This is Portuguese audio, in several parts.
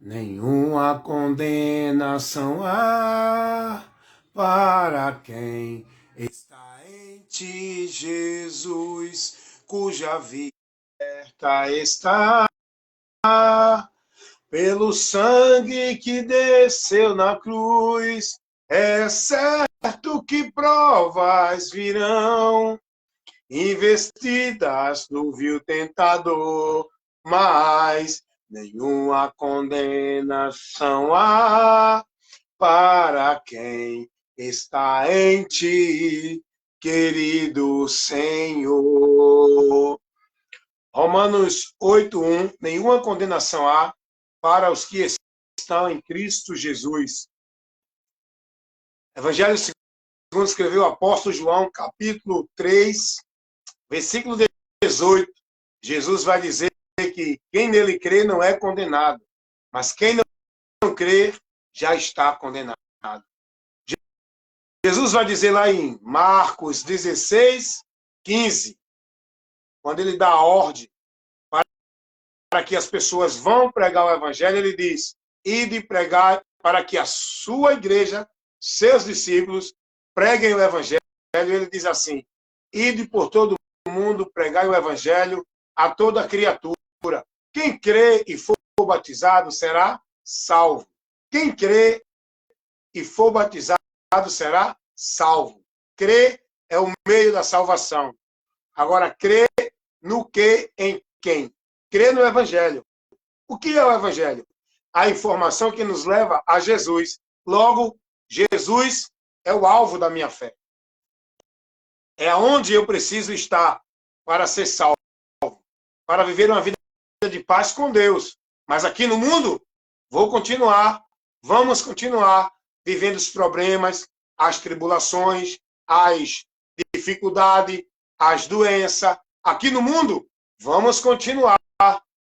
Nenhuma condenação há para quem está em ti, Jesus, cuja vida está pelo sangue que desceu na cruz. É certo que provas virão, investidas no vil tentador, mas nenhuma condenação há para quem está em ti, querido Senhor. Romanos 8:1, nenhuma condenação há para os que estão em Cristo Jesus. Evangelho segundo escreveu o apóstolo João, capítulo 3, versículo 18. Jesus vai dizer que quem nele crê não é condenado, mas quem não crê já está condenado. Jesus vai dizer lá em Marcos 16, 15, quando ele dá a ordem para que as pessoas vão pregar o evangelho, ele diz: ide pregar para que a sua igreja, seus discípulos, preguem o evangelho. Ele diz assim: ide por todo o mundo, pregai o evangelho a toda criatura. Quem crê e for batizado será salvo. Quem crê e for batizado será salvo. Crer é o meio da salvação. Agora, crer no que, em quem? Crer no evangelho. O que é o evangelho? A informação que nos leva a Jesus. Logo, Jesus é o alvo da minha fé. É onde eu preciso estar para ser salvo, para viver uma vida de paz com Deus. Mas aqui no mundo, vamos continuar vivendo os problemas, as tribulações, as dificuldades, as doenças. Aqui no mundo, vamos continuar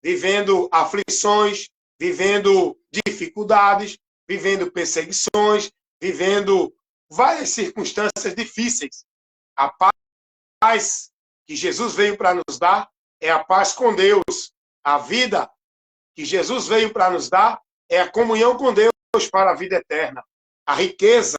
vivendo aflições, vivendo dificuldades, vivendo perseguições, vivendo várias circunstâncias difíceis. A paz que Jesus veio para nos dar é a paz com Deus. A vida que Jesus veio para nos dar é a comunhão com Deus para a vida eterna. A riqueza,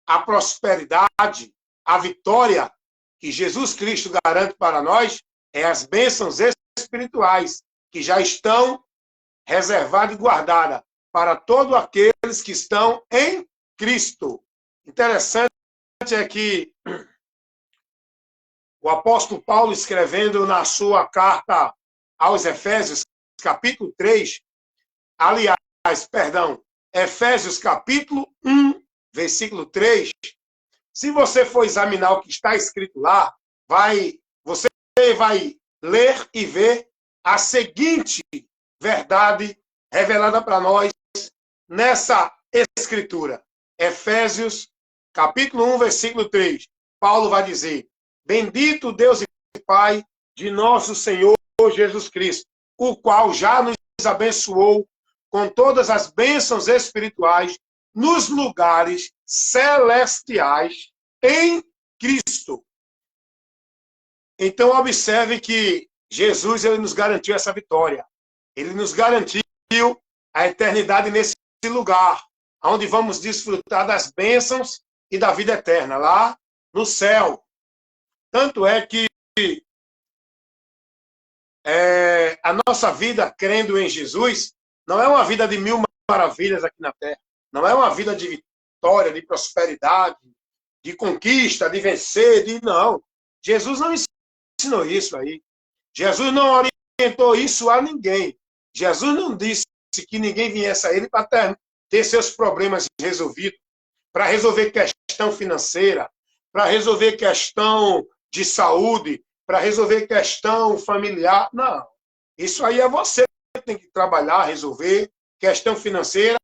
a prosperidade, a vitória que Jesus Cristo garante para nós é as bênçãos espirituais que já estão reservadas e guardadas para todos aqueles que estão em Cristo. Interessante é que o apóstolo Paulo, escrevendo na sua carta aos Efésios, capítulo 3, Efésios capítulo 1, versículo 3, se você for examinar o que está escrito lá, você vai ler e ver a seguinte verdade revelada para nós nessa escritura. Efésios, capítulo 1, versículo 3. Paulo vai dizer: bendito Deus e Pai de nosso Senhor Jesus Cristo, o qual já nos abençoou com todas as bênçãos espirituais nos lugares celestiais em Cristo. Então, observe que Jesus ele nos garantiu essa vitória. Ele nos garantiu a eternidade nesse lugar, onde vamos desfrutar das bênçãos e da vida eterna, lá no céu. Tanto é que a nossa vida crendo em Jesus não é uma vida de mil maravilhas aqui na terra. Não é uma vida de vitória, de prosperidade, de conquista, de vencer, não. Jesus não ensinou isso aí. Jesus não orientou isso a ninguém. Jesus não disse que ninguém viesse a ele para ter seus problemas resolvidos, para resolver questão financeira, para resolver questão de saúde, para resolver questão familiar. Não. Isso aí é você que tem que trabalhar, resolver questão financeira,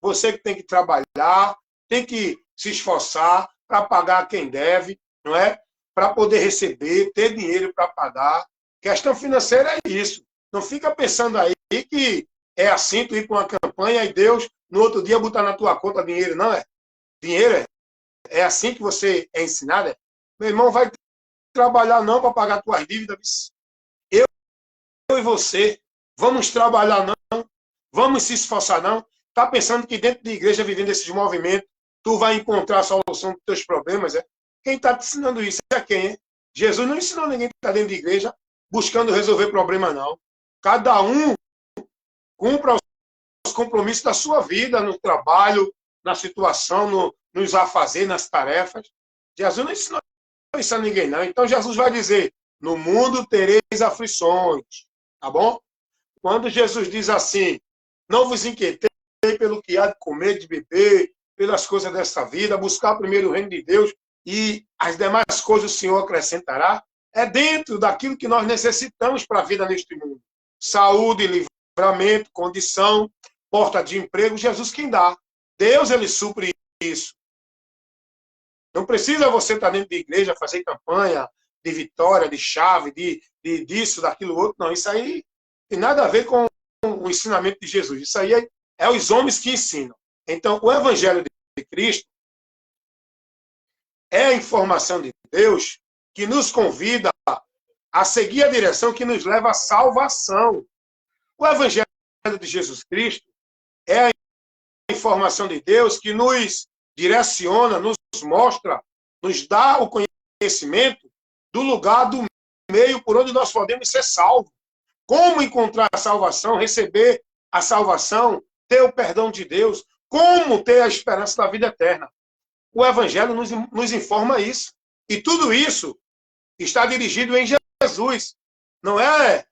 você que tem que trabalhar, tem que se esforçar para pagar quem deve, não é? Para poder receber, ter dinheiro para pagar. Questão financeira é isso. Não fica pensando aí que é assim, tu ir para uma campanha e Deus, no outro dia, botar na tua conta dinheiro. Não é. Dinheiro é assim que você é ensinado. Meu irmão, vai trabalhar não para pagar tuas dívidas. Eu e você, vamos trabalhar não Vamos se esforçar, não? Está pensando que dentro da igreja, vivendo esses movimentos, tu vai encontrar a solução dos teus problemas? É? Quem está te ensinando isso é quem? É? Jesus não ensinou ninguém que está dentro da igreja buscando resolver problema, não. Cada um cumpra os compromissos da sua vida, no trabalho, na situação, nos afazeres, nas tarefas. Jesus não ensinou isso a ninguém, não. Então Jesus vai dizer, no mundo tereis aflições, tá bom? Quando Jesus diz assim, não vos inquietei pelo que há de comer, de beber, pelas coisas dessa vida, buscar primeiro o reino de Deus e as demais coisas o Senhor acrescentará, é dentro daquilo que nós necessitamos para a vida neste mundo. Saúde, livramento, condição, porta de emprego, Jesus quem dá. Deus, ele supre isso. Não precisa você estar dentro de igreja, fazer campanha de vitória, de chave, disso, daquilo outro. Não, isso aí tem nada a ver com o ensinamento de Jesus. Isso aí é os homens que ensinam. Então, o Evangelho de Cristo é a informação de Deus que nos convida a seguir a direção que nos leva à salvação. O Evangelho de Jesus Cristo é a informação de Deus que nos direciona, nos mostra, nos dá o conhecimento do lugar, do meio por onde nós podemos ser salvos. Como encontrar a salvação, receber a salvação, ter o perdão de Deus, como ter a esperança da vida eterna. O Evangelho nos informa isso. E tudo isso está dirigido em Jesus. Não é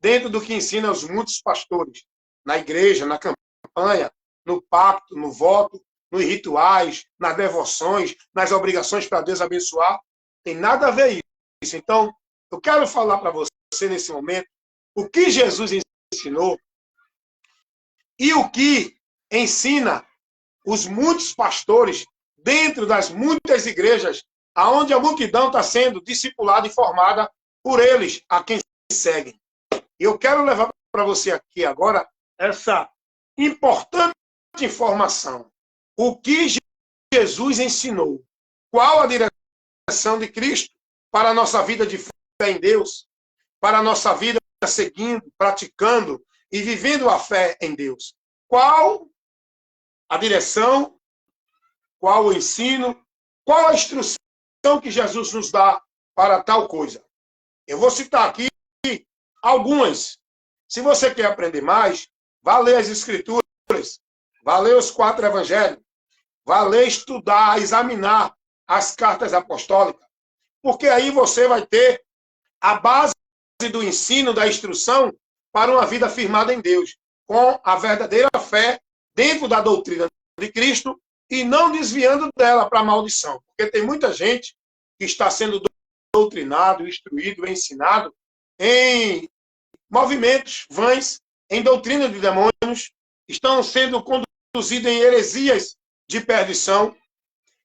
dentro do que ensina os muitos pastores, na igreja, na campanha, no pacto, no voto, nos rituais, nas devoções, nas obrigações para Deus abençoar. Tem nada a ver isso. Então, eu quero falar para você nesse momento o que Jesus ensinou e o que ensina os muitos pastores dentro das muitas igrejas, aonde a multidão está sendo discipulada e formada por eles, a quem seguem. E eu quero levar para você aqui agora essa importante informação. O que Jesus ensinou? Qual a direção de Cristo para a nossa vida de fé em Deus? Para a nossa vida seguindo, praticando e vivendo a fé em Deus? Qual a direção? Qual o ensino? Qual a instrução que Jesus nos dá para tal coisa? Eu vou citar aqui algumas. Se você quer aprender mais, vá ler as Escrituras, vá ler os 4 evangelhos, vá ler, estudar, examinar as cartas apostólicas, porque aí você vai ter a base do ensino, da instrução para uma vida firmada em Deus, com a verdadeira fé dentro da doutrina de Cristo e não desviando dela para a maldição. Porque tem muita gente que está sendo doutrinado, instruído, ensinado em movimentos vãs, em doutrina de demônios, estão sendo conduzidos em heresias de perdição.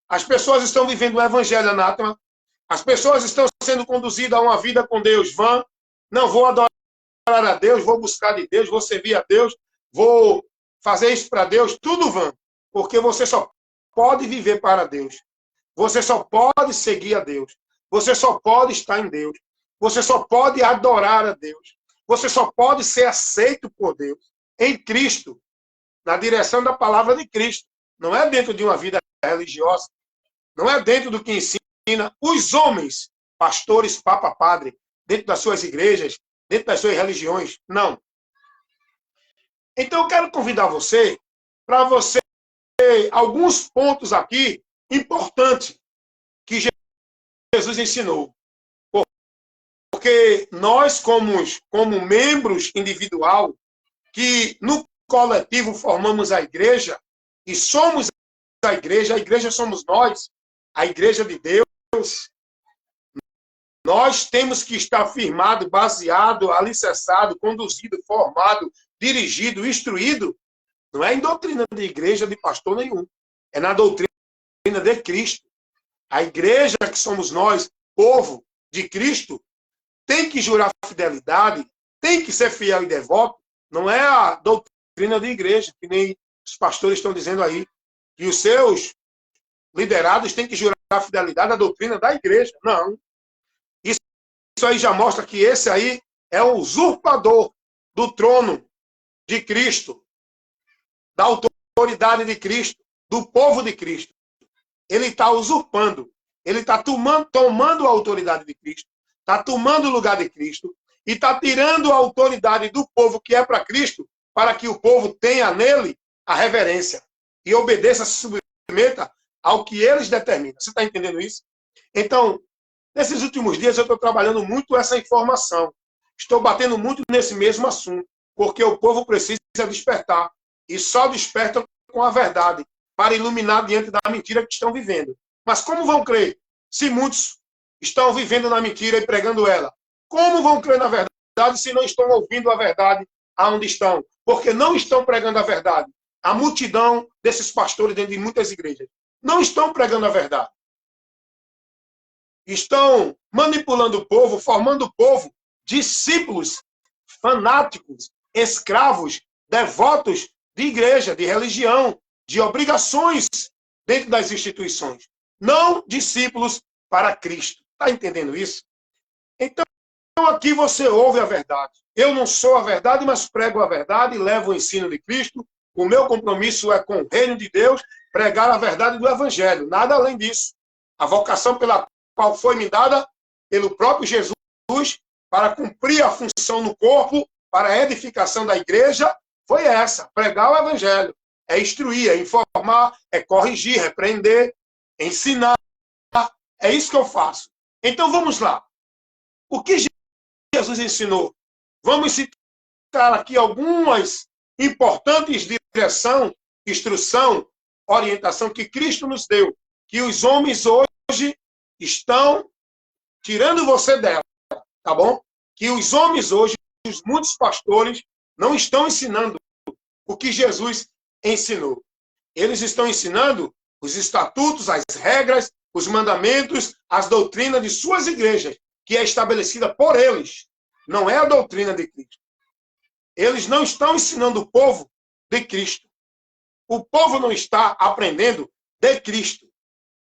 As pessoas estão vivendo o evangelho anátema. As pessoas estão sendo conduzidas a uma vida com Deus vã. Não vou adorar a Deus, vou buscar de Deus, vou servir a Deus, vou fazer isso para Deus, tudo vã. Porque você só pode viver para Deus. Você só pode seguir a Deus. Você só pode estar em Deus. Você só pode adorar a Deus. Você só pode ser aceito por Deus em Cristo, na direção da palavra de Cristo. Não é dentro de uma vida religiosa. Não é dentro do que ensina os homens, pastores, papa, padre, dentro das suas igrejas, dentro das suas religiões. Não. Então, eu quero convidar você para você ter alguns pontos aqui importantes que Jesus ensinou. Porque nós, como membros individual, que no coletivo formamos a igreja, e somos a igreja somos nós, a igreja de Deus, nós temos que estar firmado, baseado, alicerçado, conduzido, formado, dirigido, instruído, não é em doutrina de igreja, de pastor nenhum, é na doutrina de Cristo. A igreja que somos nós, povo de Cristo, tem que jurar fidelidade, tem que ser fiel e devoto, não é a doutrina de igreja, que nem os pastores estão dizendo aí, que os seus liderados têm que jurar fidelidade à doutrina da igreja. Não. Isso aí já mostra que esse aí é o usurpador do trono de Cristo. da autoridade de Cristo, do povo de Cristo. Ele está usurpando, ele está tomando a autoridade de Cristo, está tomando o lugar de Cristo e está tirando a autoridade do povo que é para Cristo, para que o povo tenha nele a reverência e obedeça, se submeta ao que eles determinam. Você está entendendo isso? Então, nesses últimos dias eu estou trabalhando muito essa informação. Estou batendo muito nesse mesmo assunto, porque o povo precisa despertar. E só despertam com a verdade, para iluminar diante da mentira que estão vivendo. Mas como vão crer se muitos estão vivendo na mentira e pregando ela? Como vão crer na verdade se não estão ouvindo a verdade aonde estão? Porque não estão pregando a verdade. A multidão desses pastores dentro de muitas igrejas não estão pregando a verdade. Estão manipulando o povo, formando o povo, discípulos, fanáticos, escravos, devotos de igreja, de religião, de obrigações dentro das instituições. Não discípulos para Cristo. Está entendendo isso? Então, aqui você ouve a verdade. Eu não sou a verdade, mas prego a verdade e levo o ensino de Cristo. O meu compromisso é com o reino de Deus, pregar a verdade do Evangelho. Nada além disso. A vocação pela qual foi me dada pelo próprio Jesus para cumprir a função no corpo, para a edificação da igreja, foi essa, pregar o Evangelho. É instruir, é informar, é corrigir, repreender, ensinar. É isso que eu faço. Então vamos lá. O que Jesus ensinou? Vamos citar aqui algumas importantes direção, instrução, orientação que Cristo nos deu, que os homens hoje estão tirando você dela, tá bom? Que os homens hoje, muitos pastores, não estão ensinando o que Jesus ensinou. Eles estão ensinando os estatutos, as regras, os mandamentos, as doutrinas de suas igrejas, que é estabelecida por eles. Não é a doutrina de Cristo. Eles não estão ensinando o povo de Cristo. O povo não está aprendendo de Cristo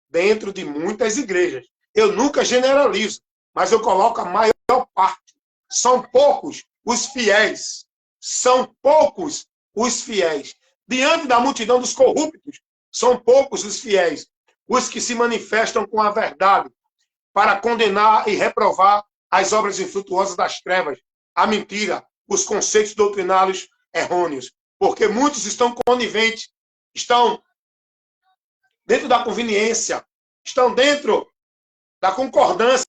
dentro de muitas igrejas. Eu nunca generalizo, mas eu coloco a maior parte. São poucos os fiéis. São poucos os fiéis. Diante da multidão dos corruptos, são poucos os fiéis, os que se manifestam com a verdade para condenar e reprovar as obras infrutuosas das trevas, a mentira, os conceitos doutrinários errôneos. Porque muitos estão coniventes, estão dentro da conveniência, estão dentro da concordância,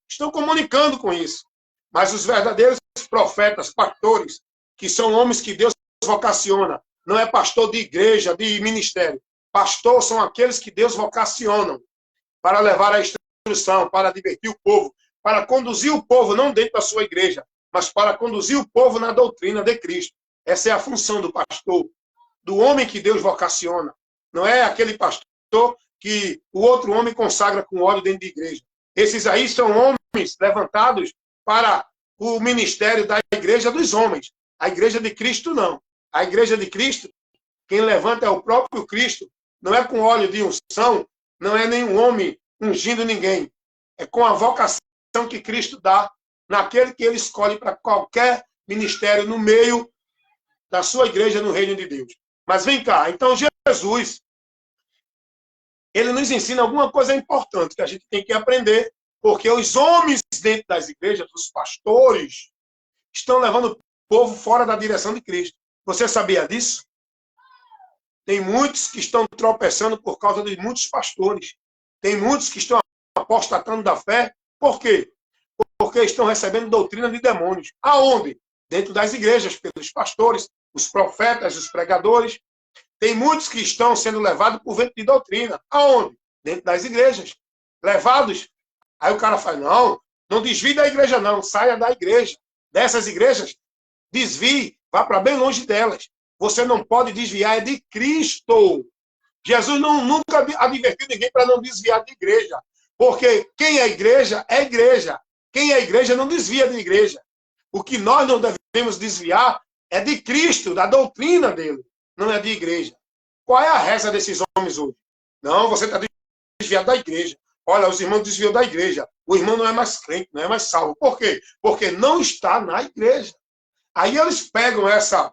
estão comunicando com isso. Mas os verdadeiros profetas, pastores, que são homens que Deus vocaciona, não é pastor de igreja, de ministério. Pastor são aqueles que Deus vocacionam para levar a instrução, para divertir o povo, para conduzir o povo, não dentro da sua igreja, mas para conduzir o povo na doutrina de Cristo. Essa é a função do pastor, do homem que Deus vocaciona. Não é aquele pastor que o outro homem consagra com óleo dentro de igreja. Esses aí são homens levantados para o ministério da igreja dos homens. A igreja de Cristo, não. A igreja de Cristo, quem levanta é o próprio Cristo. Não é com óleo de unção, não é nenhum homem ungindo ninguém. É com a vocação que Cristo dá naquele que ele escolhe para qualquer ministério no meio da sua igreja no reino de Deus. Mas vem cá, então Jesus, ele nos ensina alguma coisa importante que a gente tem que aprender, porque os homens dentro das igrejas, os pastores, estão levando o povo fora da direção de Cristo. Você sabia disso? Tem muitos que estão tropeçando por causa de muitos pastores. Tem muitos que estão apostatando da fé. Por quê? Porque estão recebendo doutrina de demônios. Aonde? Dentro das igrejas, pelos pastores, os profetas, os pregadores. Tem muitos que estão sendo levados por vento de doutrina. Aonde? Dentro das igrejas. Levados. Aí o cara fala, não desvie da igreja não, saia da igreja. Dessas igrejas, desvie, vá para bem longe delas. Você não pode desviar, é de Cristo. Jesus nunca advertiu ninguém para não desviar de igreja. Porque quem é igreja, é igreja. Quem é igreja não desvia de igreja. O que nós não devemos desviar é de Cristo, da doutrina dele. Não é de igreja. Qual é a reza desses homens hoje? Não, você está desviado da igreja. Olha, os irmãos desviam da igreja. O irmão não é mais crente, não é mais salvo. Por quê? Porque não está na igreja. Aí eles pegam essa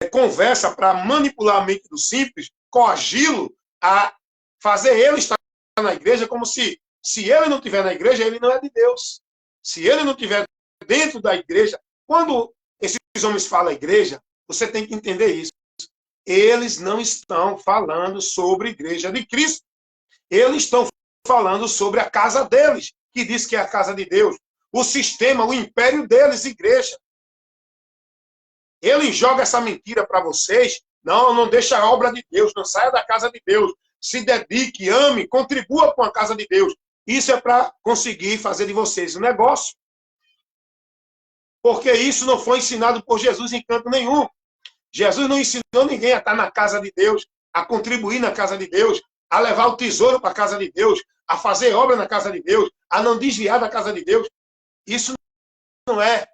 conversa para manipular a mente do simples, coagi-lo a fazer ele estar na igreja, como se ele não estiver na igreja, ele não é de Deus. Se ele não estiver dentro da igreja, quando esses homens falam igreja, você tem que entender isso. Eles não estão falando sobre a igreja de Cristo. Eles estão falando sobre a casa deles, que diz que é a casa de Deus. O sistema, o império deles, igreja. Ele joga essa mentira para vocês. Não, não deixa a obra de Deus, não saia da casa de Deus. Se dedique, ame, contribua com a casa de Deus. Isso é para conseguir fazer de vocês um negócio. Porque isso não foi ensinado por Jesus em canto nenhum. Jesus não ensinou ninguém a estar na casa de Deus, a contribuir na casa de Deus, a levar o tesouro para a casa de Deus, a fazer obra na casa de Deus, a não desviar da casa de Deus. Isso não é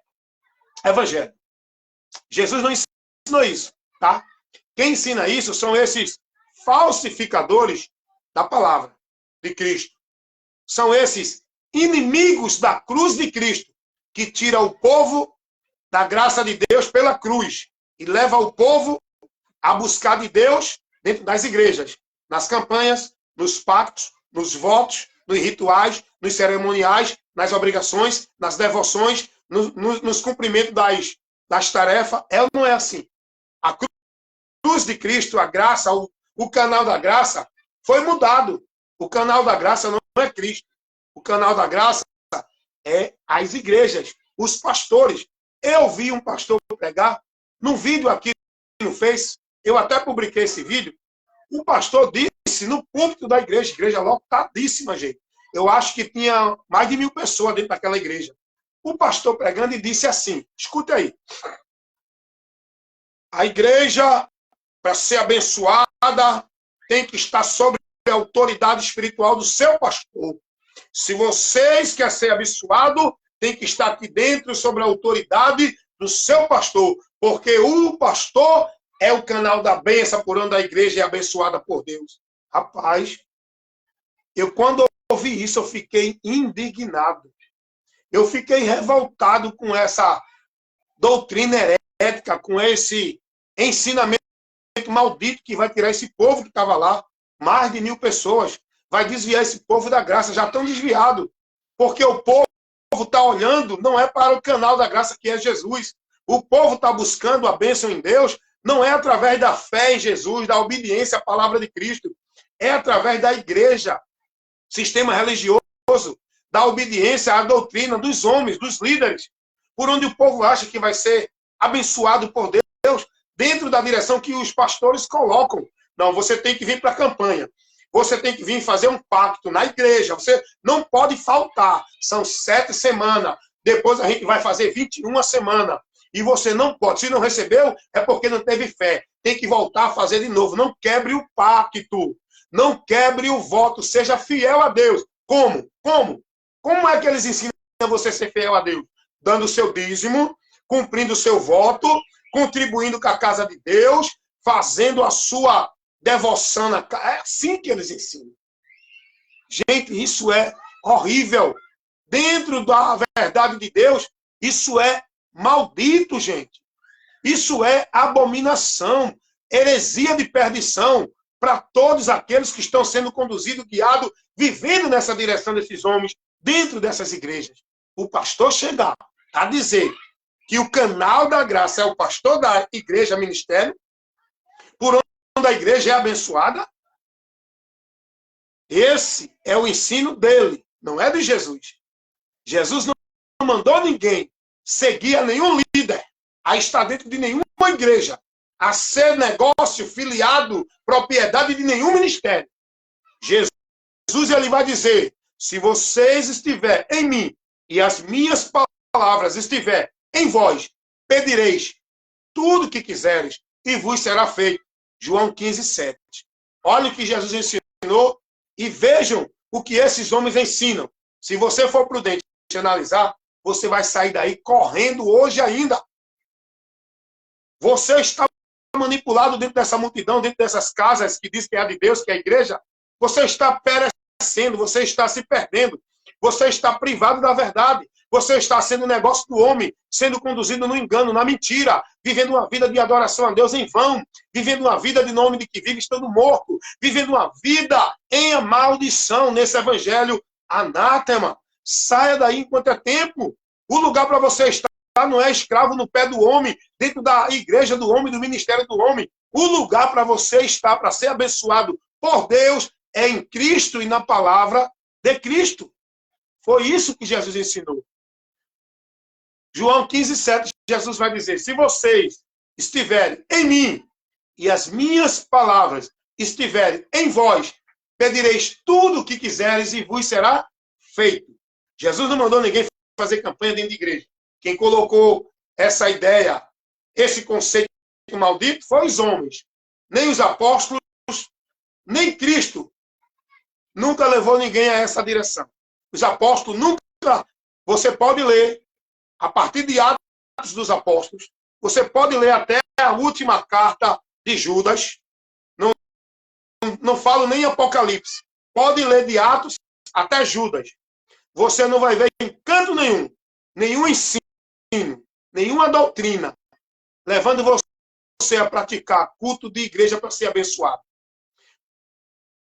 evangelho. Jesus não ensinou isso, tá? Quem ensina isso são esses falsificadores da palavra de Cristo. São esses inimigos da cruz de Cristo, que tira o povo da graça de Deus pela cruz e leva o povo a buscar de Deus dentro das igrejas, nas campanhas, nos pactos, nos votos, nos rituais, nos cerimoniais, nas obrigações, nas devoções, nos cumprimentos das tarefas. É ou não é assim? A cruz de Cristo, a graça, o canal da graça foi mudado. O canal da graça não é Cristo. O canal da graça é as igrejas, os pastores. Eu vi um pastor pregar num vídeo aqui no Face, eu até publiquei esse vídeo. O pastor disse no púlpito da igreja lotadíssima, gente. Eu acho que tinha mais de 1000 pessoas dentro daquela igreja. O pastor pregando e disse assim, escute aí. A igreja, para ser abençoada, tem que estar sob a autoridade espiritual do seu pastor. Se vocês querem ser abençoados, tem que estar aqui dentro sob a autoridade do seu pastor, porque o pastor é o canal da bênção por onde a igreja é abençoada por Deus. Rapaz, quando ouvi isso, eu fiquei indignado. Eu fiquei revoltado com essa doutrina herética, com esse ensinamento maldito que vai tirar esse povo que estava lá, mais de 1000 pessoas, vai desviar esse povo da graça, já estão desviados, porque o povo está olhando, não é para o canal da graça que é Jesus. O povo está buscando a bênção em Deus, não é através da fé em Jesus, da obediência à palavra de Cristo, é através da igreja, sistema religioso, da obediência à doutrina dos homens, dos líderes, por onde o povo acha que vai ser abençoado por Deus, dentro da direção que os pastores colocam. Não, você tem que vir para a campanha. Você tem que vir fazer um pacto na igreja. Você não pode faltar. São 7 semanas. Depois a gente vai fazer 21 semanas. E você não pode. Se não recebeu, é porque não teve fé. Tem que voltar a fazer de novo. Não quebre o pacto. Não quebre o voto. Seja fiel a Deus. Como? Como é que eles ensinam você a ser fiel a Deus? Dando o seu dízimo, cumprindo o seu voto, contribuindo com a casa de Deus, fazendo a sua devoção na casa. É assim que eles ensinam. Gente, isso é horrível. Dentro da verdade de Deus, isso é maldito, gente. Isso é abominação, heresia de perdição para todos aqueles que estão sendo conduzidos, guiados, vivendo nessa direção desses homens, dentro dessas igrejas. O pastor chegar a dizer que o canal da graça é o pastor da igreja, ministério, por onde a igreja é abençoada, esse é o ensino dele, não é de Jesus. Jesus não mandou ninguém seguir a nenhum líder, a estar dentro de nenhuma igreja, a ser negócio, filiado, propriedade de nenhum ministério. Jesus ele vai dizer, se vocês estiverem em mim e as minhas palavras estiverem em vós, pedireis tudo o que quiseres e vos será feito. João 15:7. Olha o que Jesus ensinou e vejam o que esses homens ensinam. Se você for prudente e analisar, você vai sair daí correndo hoje ainda. Você está manipulado dentro dessa multidão, dentro dessas casas que diz que é a de Deus, que é a igreja. Você está perecendo, você está se perdendo. Você está privado da verdade. Você está sendo negócio do homem, sendo conduzido no engano, na mentira. vivendo uma vida de adoração a Deus em vão, vivendo uma vida de nome de que vive estando morto, vivendo uma vida em maldição nesse evangelho anátema. Saia daí enquanto é tempo. O lugar para você estar não é escravo no pé do homem, dentro da igreja do homem, do ministério do homem. O lugar para você estar, para ser abençoado por Deus, é em Cristo e na palavra de Cristo. Foi isso que Jesus ensinou. João 15:7, Jesus vai dizer: se vocês estiverem em mim e as minhas palavras estiverem em vós, pedireis tudo o que quiseres e vos será feito. Jesus não mandou ninguém fazer campanha dentro de igreja. Quem colocou essa ideia, esse conceito maldito, foi os homens. Nem os apóstolos, nem Cristo nunca levou ninguém a essa direção. Os apóstolos nunca... Você pode ler, a partir de Atos dos Apóstolos, você pode ler até a última carta de Judas. Não falo nem Apocalipse. Pode ler de Atos até Judas. Você não vai ver em canto nenhum ensino, nenhuma doutrina, levando você a praticar culto de igreja para ser abençoado.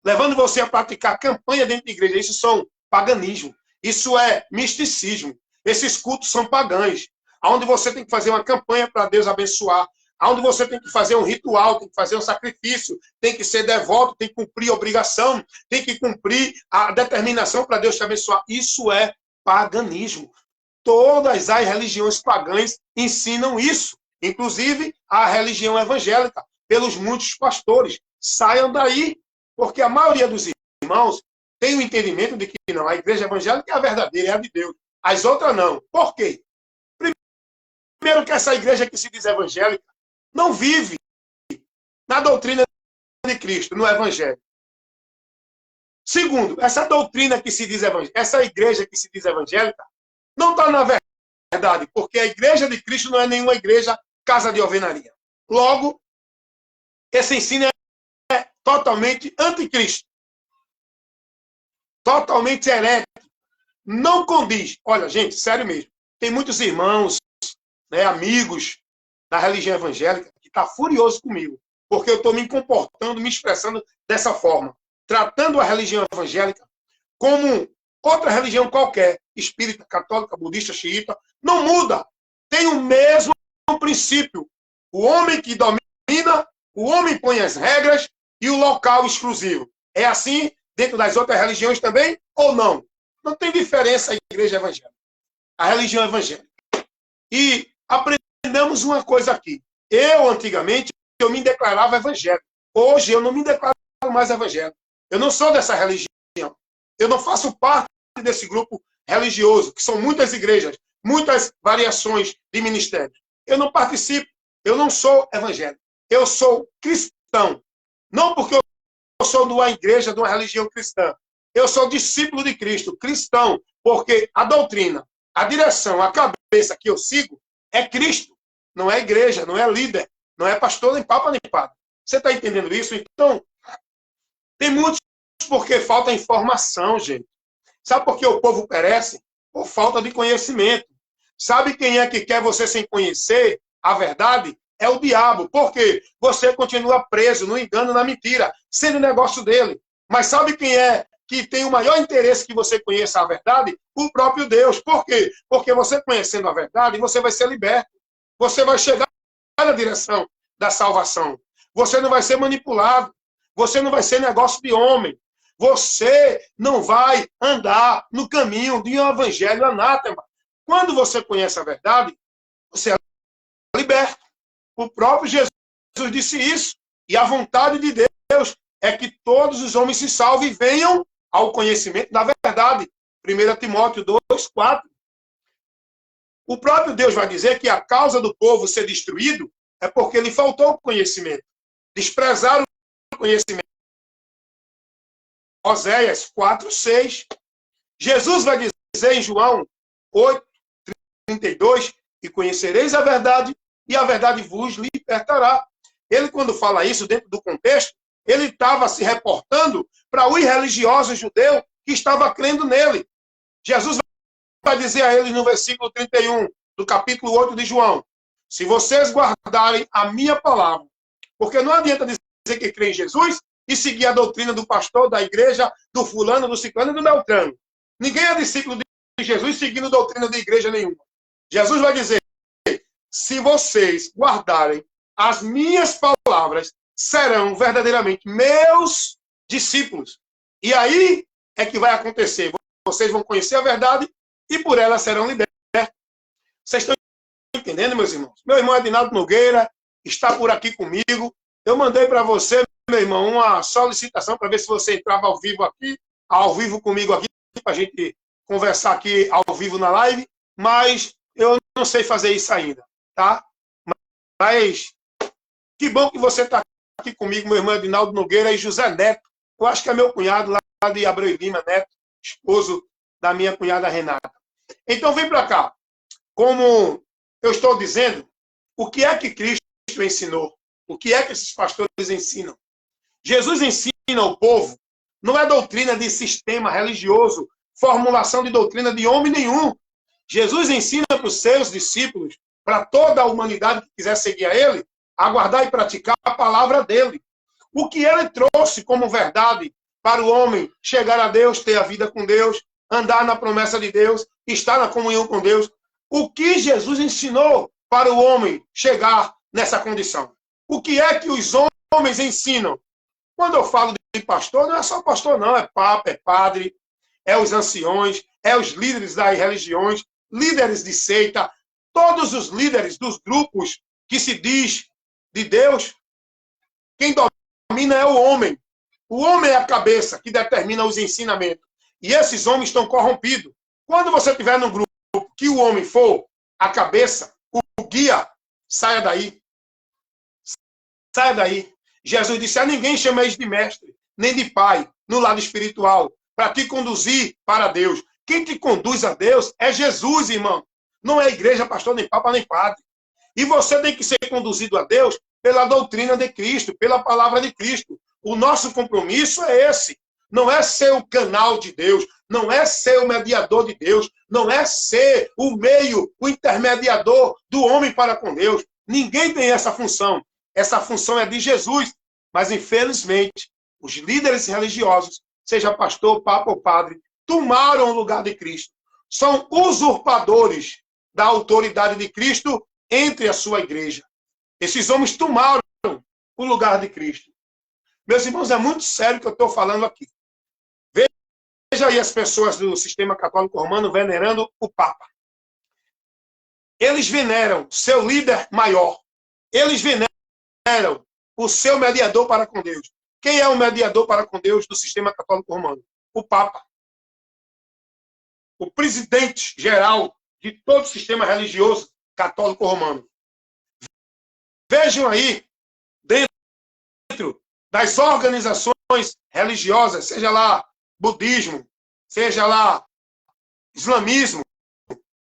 Levando você a praticar campanha dentro de igreja. Isso são paganismo. Isso é misticismo. Esses cultos são pagãos. Onde você tem que fazer uma campanha para Deus abençoar. Onde você tem que fazer um ritual, tem que fazer um sacrifício, tem que ser devoto, tem que cumprir a obrigação, tem que cumprir a determinação para Deus te abençoar. Isso é paganismo. Todas as religiões pagãs ensinam isso. Inclusive a religião evangélica, pelos muitos pastores. Saiam daí, porque a maioria dos irmãos tem o entendimento de que não, a igreja evangélica é a verdadeira, é a de Deus. As outras não. Por quê? Primeiro que essa igreja que se diz evangélica não vive na doutrina de Cristo, no evangelho. Segundo, essa doutrina que se diz evangélica, essa igreja que se diz evangélica, não está na verdade, porque a igreja de Cristo não é nenhuma igreja casa de alvenaria. Logo, esse ensino é totalmente anticristo. Totalmente herético. Não condiz. Olha, gente, sério mesmo. Tem muitos irmãos, né, amigos da religião evangélica que estão furiosos comigo, porque eu estou me comportando, me expressando dessa forma, tratando a religião evangélica como outra religião qualquer, espírita, católica, budista, xiita, não muda. Tem o mesmo princípio. O homem que domina, o homem põe as regras e o local exclusivo. É assim dentro das outras religiões também ou não? Não tem diferença a igreja evangélica, a religião evangélica. E aprendemos uma coisa aqui. Eu, antigamente, eu me declarava evangélico. Hoje, eu não me declaro mais evangélico. Eu não sou dessa religião. Eu não faço parte desse grupo religioso, que são muitas igrejas, muitas variações de ministérios. Eu não participo. Eu não sou evangélico. Eu sou cristão. Não porque eu sou de uma igreja, de uma religião cristã. Eu sou discípulo de Cristo, cristão, porque a doutrina, a direção, a cabeça que eu sigo é Cristo. Não é igreja, não é líder, não é pastor, nem papa, nem padre. Você está entendendo isso? Então, tem muitos porque falta informação, gente. Sabe por que o povo perece? Por falta de conhecimento. Sabe quem é que quer você sem conhecer a verdade? É o diabo. Por quê? Você continua preso no engano, na mentira, sendo negócio dele. Mas sabe quem é que tem o maior interesse que você conheça a verdade? O próprio Deus. Por quê? Porque você conhecendo a verdade, você vai ser liberto. Você vai chegar na direção da salvação. Você não vai ser manipulado. Você não vai ser negócio de homem. Você não vai andar no caminho de um evangelho anátema. Quando você conhece a verdade, você é liberto. O próprio Jesus disse isso. E a vontade de Deus é que todos os homens se salvem e venham ao conhecimento da verdade. 1 Timóteo 2:4. O próprio Deus vai dizer que a causa do povo ser destruído é porque lhe faltou conhecimento. Desprezaram o conhecimento. Oséias 4:6. Jesus vai dizer em João 8:32, e conhecereis a verdade, e a verdade vos libertará. Ele, quando fala isso dentro do contexto, ele estava se reportando para o irreligioso judeu que estava crendo nele. Jesus vai dizer a eles no versículo 31 do capítulo 8 de João: Se vocês guardarem a minha palavra, porque não adianta dizer que crê em Jesus e seguir a doutrina do pastor, da igreja, do fulano, do ciclano e do beltrano. Ninguém é discípulo de Jesus seguindo doutrina de igreja nenhuma. Jesus vai dizer, se vocês guardarem as minhas palavras, serão verdadeiramente meus discípulos. E aí é que vai acontecer. Vocês vão conhecer a verdade e por ela serão libertos. Vocês estão entendendo, meus irmãos? Meu irmão Edinaldo Nogueira está por aqui comigo. Eu mandei para você, meu irmão, uma solicitação para ver se você entrava ao vivo comigo aqui, para a gente conversar aqui ao vivo na live, mas eu não sei fazer isso ainda, tá? Mas que bom que você está aqui comigo, meu irmão Edinaldo Nogueira e José Neto. Eu acho que é meu cunhado lá de Abreu Lima Neto, esposo da minha cunhada Renata. Então vem para cá. Como eu estou dizendo, o que é que Cristo ensinou? O que é que esses pastores ensinam? Jesus ensina ao povo, não é doutrina de sistema religioso, formulação de doutrina de homem nenhum. Jesus ensina para os seus discípulos, para toda a humanidade que quiser seguir a ele, a guardar e praticar a palavra dele. O que ele trouxe como verdade para o homem chegar a Deus, ter a vida com Deus, andar na promessa de Deus, estar na comunhão com Deus. O que Jesus ensinou para o homem chegar nessa condição? O que é que os homens ensinam? Quando eu falo de pastor, não é só pastor, não. É papa, é padre, é os anciões, é os líderes das religiões, líderes de seita, todos os líderes dos grupos que se diz de Deus. Quem domina é o homem. O homem é a cabeça que determina os ensinamentos. E esses homens estão corrompidos. Quando você estiver num grupo que o homem for a cabeça, o guia, saia daí. Saia daí. Jesus disse, a ninguém chameis de mestre, nem de pai, no lado espiritual, para te conduzir para Deus. Quem te conduz a Deus é Jesus, irmão. Não é igreja, pastor, nem papa, nem padre. E você tem que ser conduzido a Deus pela doutrina de Cristo, pela palavra de Cristo. O nosso compromisso é esse. Não é ser o canal de Deus, não é ser o mediador de Deus, não é ser o meio, o intermediador do homem para com Deus. Ninguém tem essa função. Essa função é de Jesus. Mas, infelizmente, os líderes religiosos, seja pastor, papa ou padre, tomaram o lugar de Cristo. São usurpadores da autoridade de Cristo entre a sua igreja. Esses homens tomaram o lugar de Cristo. Meus irmãos, é muito sério o que eu estou falando aqui. Veja aí as pessoas do sistema católico romano venerando o Papa. Eles veneram seu líder maior. Eles veneram o seu mediador para com Deus. Quem é o mediador para com Deus do sistema católico romano? O Papa. O presidente geral de todo o sistema religioso católico romano. Vejam aí, dentro das organizações religiosas, seja lá budismo, seja lá islamismo,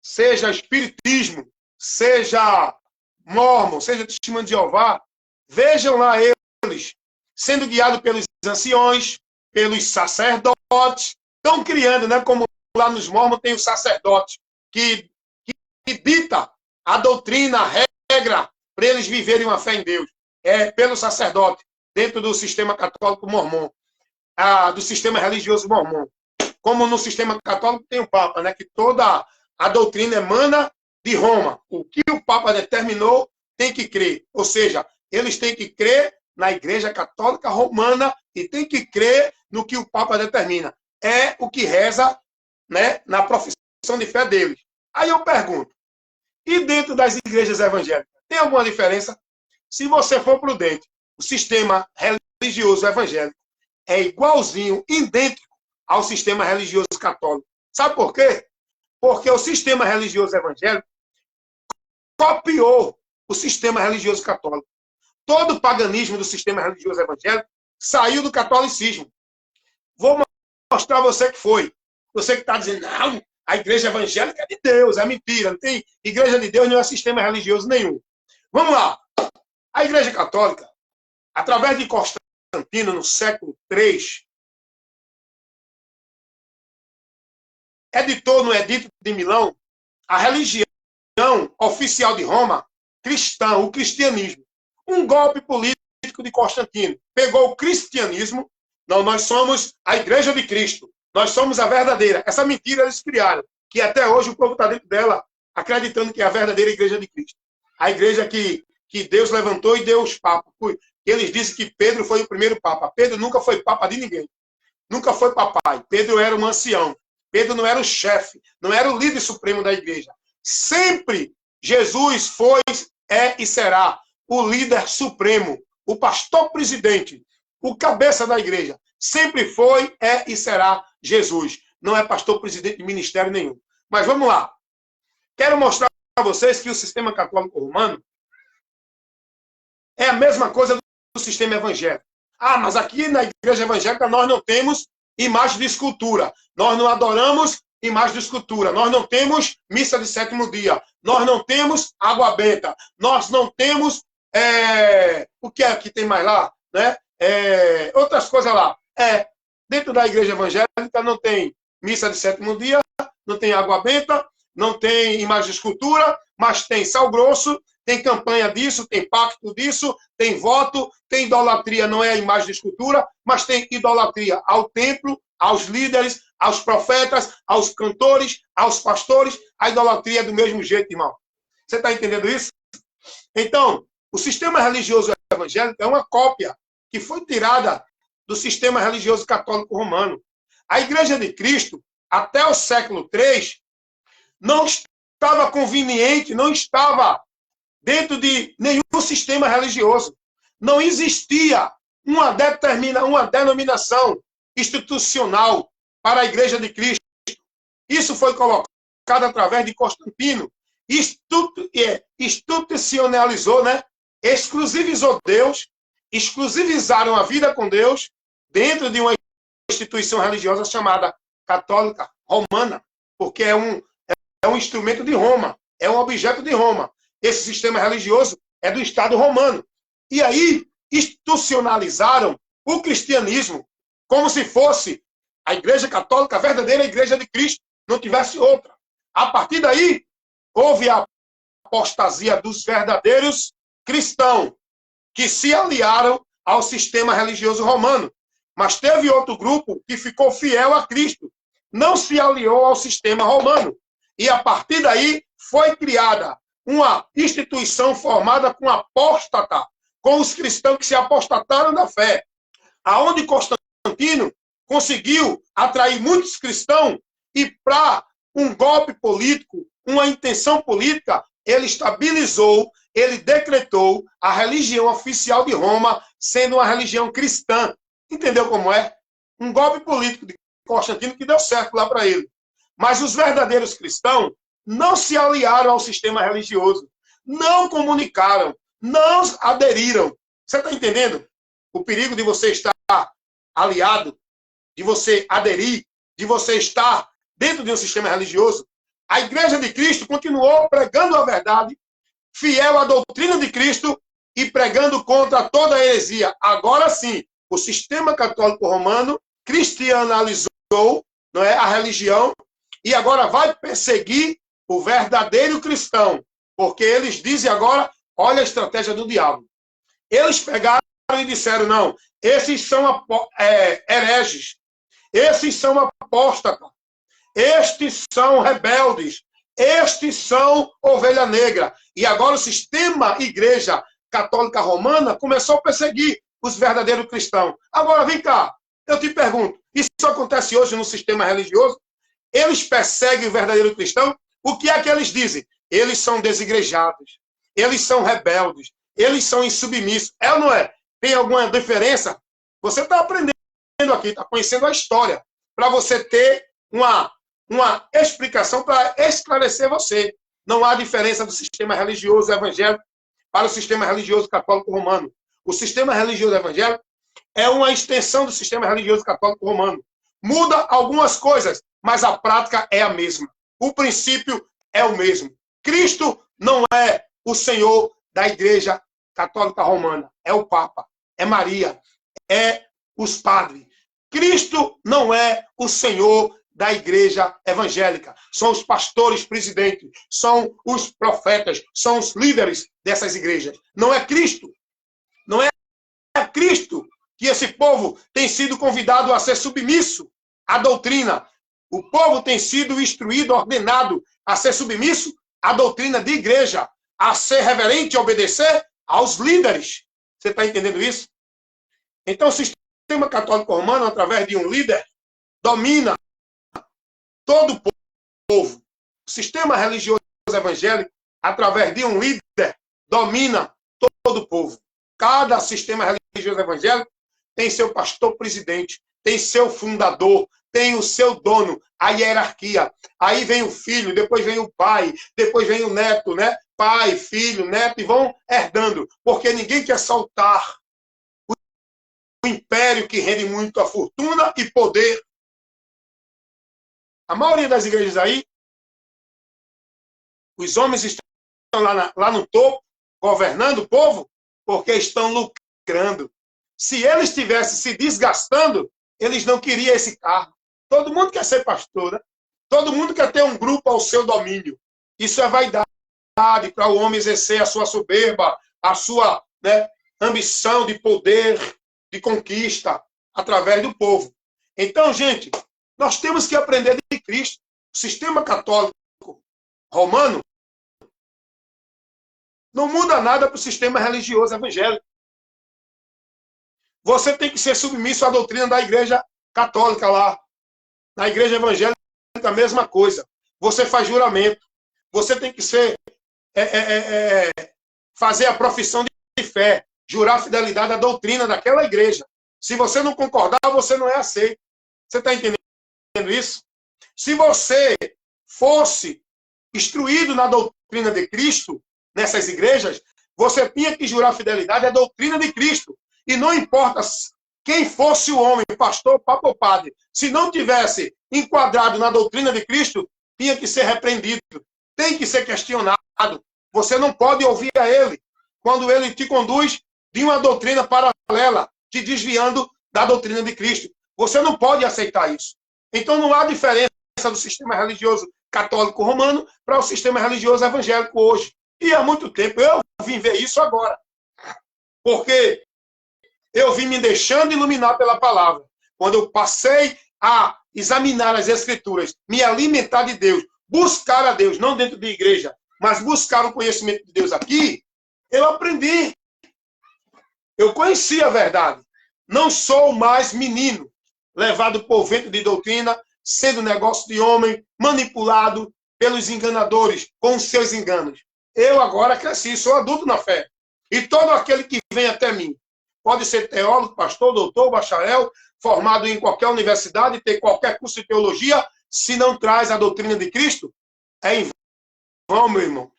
seja espiritismo, seja mórmon, seja testemunho de Jeová, vejam lá eles sendo guiados pelos anciões, pelos sacerdotes, estão criando, né, como lá nos mórmons tem o sacerdote que dita a doutrina, a regra para eles viverem uma fé em Deus. É pelo sacerdote, dentro do sistema católico mormon, do sistema religioso mormon. Como no sistema católico tem o Papa, né, que toda a doutrina emana de Roma. O que o Papa determinou tem que crer. Ou seja, eles têm que crer na Igreja Católica Romana e têm que crer no que o Papa determina. É o que reza, né, na profissão de fé deles. Aí eu pergunto, e dentro das igrejas evangélicas, tem alguma diferença? Se você for prudente, o sistema religioso evangélico é igualzinho, idêntico ao sistema religioso católico. Sabe por quê? Porque o sistema religioso evangélico copiou o sistema religioso católico. Todo o paganismo do sistema religioso evangélico saiu do catolicismo. Vou mostrar a você que foi. Você que está dizendo, não, a igreja evangélica é de Deus, é mentira, não tem igreja de Deus, não é sistema religioso nenhum. Vamos lá. A igreja católica, através de Constantino, no século III, editou no Edito de Milão a religião oficial de Roma, cristão, o cristianismo. Um golpe político de Constantino. Pegou o cristianismo. Não, nós somos a igreja de Cristo. Nós somos a verdadeira. Essa mentira eles criaram, que até hoje o povo está dentro dela, acreditando que é a verdadeira igreja de Cristo. A igreja que Deus levantou e deu os papas. Eles dizem que Pedro foi o primeiro papa. Pedro nunca foi papa de ninguém. Nunca foi papai. Pedro era um ancião. Pedro não era o chefe, não era o líder supremo da igreja. Sempre Jesus foi, é e será o líder supremo, o pastor presidente, o cabeça da igreja. Sempre foi, é e será Jesus. Não é pastor presidente de ministério nenhum. Mas vamos lá. Quero mostrar para vocês que o sistema católico romano é a mesma coisa do sistema evangélico. Ah, mas aqui na igreja evangélica nós não temos imagem de escultura. Nós não adoramos imagem de escultura. Nós não temos missa de sétimo dia. Nós não temos água benta. Nós não temos... o que é que tem mais lá? Né? Outras coisas lá. Dentro da igreja evangélica não tem missa de sétimo dia, não tem água benta, não tem imagem de escultura, mas tem sal grosso, tem campanha disso, tem pacto disso, tem voto, tem idolatria, não é a imagem de escultura, mas tem idolatria ao templo, aos líderes, aos profetas, aos cantores, aos pastores. A idolatria é do mesmo jeito, irmão. Você está entendendo isso? Então, o sistema religioso evangélico é uma cópia que foi tirada do sistema religioso católico romano. A Igreja de Cristo, até o século III, não estava conveniente, não estava dentro de nenhum sistema religioso. Não existia uma denominação institucional para a Igreja de Cristo. Isso foi colocado através de Constantino. Institucionalizou, né? Exclusivizou Deus, exclusivizaram a vida com Deus dentro de uma instituição religiosa chamada católica romana, porque é um instrumento de Roma, é um objeto de Roma. Esse sistema religioso é do Estado romano. E aí, institucionalizaram o cristianismo como se fosse a Igreja Católica, a verdadeira Igreja de Cristo, não tivesse outra. A partir daí, houve a apostasia dos verdadeiros cristãos, que se aliaram ao sistema religioso romano. Mas teve outro grupo que ficou fiel a Cristo, não se aliou ao sistema romano. E a partir daí, foi criada uma instituição formada com apóstata, com os cristãos que se apostataram da fé, aonde Constantino conseguiu atrair muitos cristãos e para um golpe político, uma intenção política, ele estabilizou, ele decretou a religião oficial de Roma sendo uma religião cristã. Entendeu como é? Um golpe político de Constantino que deu certo lá para ele. Mas os verdadeiros cristãos não se aliaram ao sistema religioso, não comunicaram, não aderiram. Você está entendendo o perigo de você estar aliado, de você aderir, de você estar dentro de um sistema religioso? A Igreja de Cristo continuou pregando a verdade, fiel à doutrina de Cristo e pregando contra toda a heresia. Agora sim, o sistema católico romano cristianizou, não é, a religião e agora vai perseguir o verdadeiro cristão, porque eles dizem agora, olha a estratégia do diabo. Eles pegaram e disseram, não, esses são hereges, esses são apóstatas, estes são rebeldes, estes são ovelha negra. E agora o sistema Igreja Católica Romana começou a perseguir os verdadeiros cristãos. Agora, vem cá, eu te pergunto, isso acontece hoje no sistema religioso? Eles perseguem o verdadeiro cristão? O que é que eles dizem? Eles são desigrejados, eles são rebeldes, eles são insubmissos. É ou não é? Tem alguma diferença? Você está aprendendo aqui, está conhecendo a história, para você ter uma explicação para esclarecer você. Não há diferença do sistema religioso evangélico para o sistema religioso católico romano. O sistema religioso evangélico é uma extensão do sistema religioso católico romano. Muda algumas coisas, mas a prática é a mesma. O princípio é o mesmo. Cristo não é o Senhor da Igreja Católica Romana. É o Papa, é Maria, é os padres. Cristo não é o Senhor da igreja evangélica. São os pastores presidentes, são os profetas, são os líderes dessas igrejas. Não é Cristo. Não é Cristo que esse povo tem sido convidado a ser submisso à doutrina. O povo tem sido instruído, ordenado a ser submisso à doutrina de igreja, a ser reverente e obedecer aos líderes. Você está entendendo isso? Então, o sistema católico romano, através de um líder, domina todo o povo. O sistema religioso evangélico, através de um líder, domina todo o povo. Cada sistema religioso evangélico tem seu pastor presidente, tem seu fundador, tem o seu dono, a hierarquia. Aí vem o filho, depois vem o pai, depois vem o neto, né? Pai, filho, neto, e vão herdando. Porque ninguém quer soltar o império que rende muito a fortuna e poder. A maioria das igrejas aí, os homens estão lá no topo, governando o povo, porque estão lucrando. Se eles estivessem se desgastando, eles não queriam esse cargo. Todo mundo quer ser pastor, né? Todo mundo quer ter um grupo ao seu domínio. Isso é vaidade para o homem exercer a sua soberba, a sua, né, ambição de poder, de conquista, através do povo. Então, gente, nós temos que aprender de Cristo. O sistema católico romano não muda nada para o sistema religioso evangélico. Você tem que ser submisso à doutrina da igreja católica lá. Na igreja evangélica, a mesma coisa. Você faz juramento. Você tem que fazer a profissão de fé. Jurar fidelidade à doutrina daquela igreja. Se você não concordar, você não é aceito. Você está entendendo isso? Se você fosse instruído na doutrina de Cristo, nessas igrejas, você tinha que jurar fidelidade à doutrina de Cristo. E não importa quem fosse o homem, pastor, papa ou padre, se não tivesse enquadrado na doutrina de Cristo, tinha que ser repreendido, tem que ser questionado. Você não pode ouvir a ele quando ele te conduz de uma doutrina paralela, te desviando da doutrina de Cristo. Você não pode aceitar isso. Então não há diferença do sistema religioso católico romano para o sistema religioso evangélico hoje. E há muito tempo eu vim ver isso agora. Porque eu vim me deixando iluminar pela palavra. Quando eu passei a examinar as Escrituras, me alimentar de Deus, buscar a Deus, não dentro de igreja, mas buscar o conhecimento de Deus aqui, eu aprendi. Eu conheci a verdade. Não sou mais menino, levado por vento de doutrina, sendo negócio de homem, manipulado pelos enganadores, com os seus enganos. Eu agora cresci, sou adulto na fé. E todo aquele que vem até mim, pode ser teólogo, pastor, doutor, bacharel, formado em qualquer universidade, ter qualquer curso de teologia, se não traz a doutrina de Cristo, é em vão, meu irmão.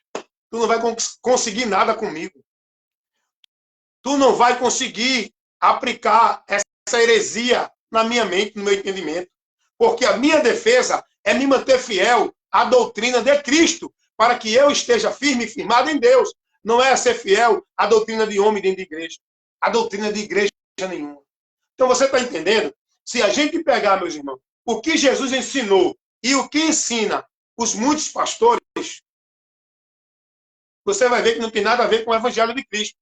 Tu não vai conseguir nada comigo. Tu não vai conseguir aplicar essa heresia na minha mente, no meu entendimento. Porque a minha defesa é me manter fiel à doutrina de Cristo, para que eu esteja firme e firmado em Deus. Não é ser fiel à doutrina de homem dentro de igreja. A doutrina de igreja nenhuma. Então você está entendendo? Se a gente pegar, meus irmãos, o que Jesus ensinou e o que ensina os muitos pastores, você vai ver que não tem nada a ver com o evangelho de Cristo.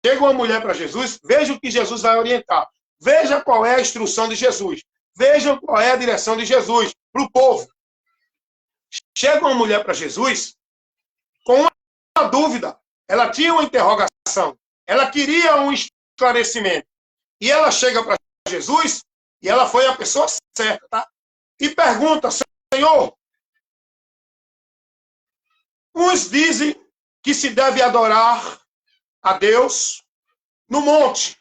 Chega uma mulher para Jesus, veja o que Jesus vai orientar. Veja qual é a instrução de Jesus. Vejam qual é a direção de Jesus para o povo. Chega uma mulher para Jesus com uma dúvida. Ela tinha uma interrogação. Ela queria um esclarecimento. E ela chega para Jesus e ela foi a pessoa certa, tá? E pergunta, Senhor, uns dizem que se deve adorar a Deus no monte.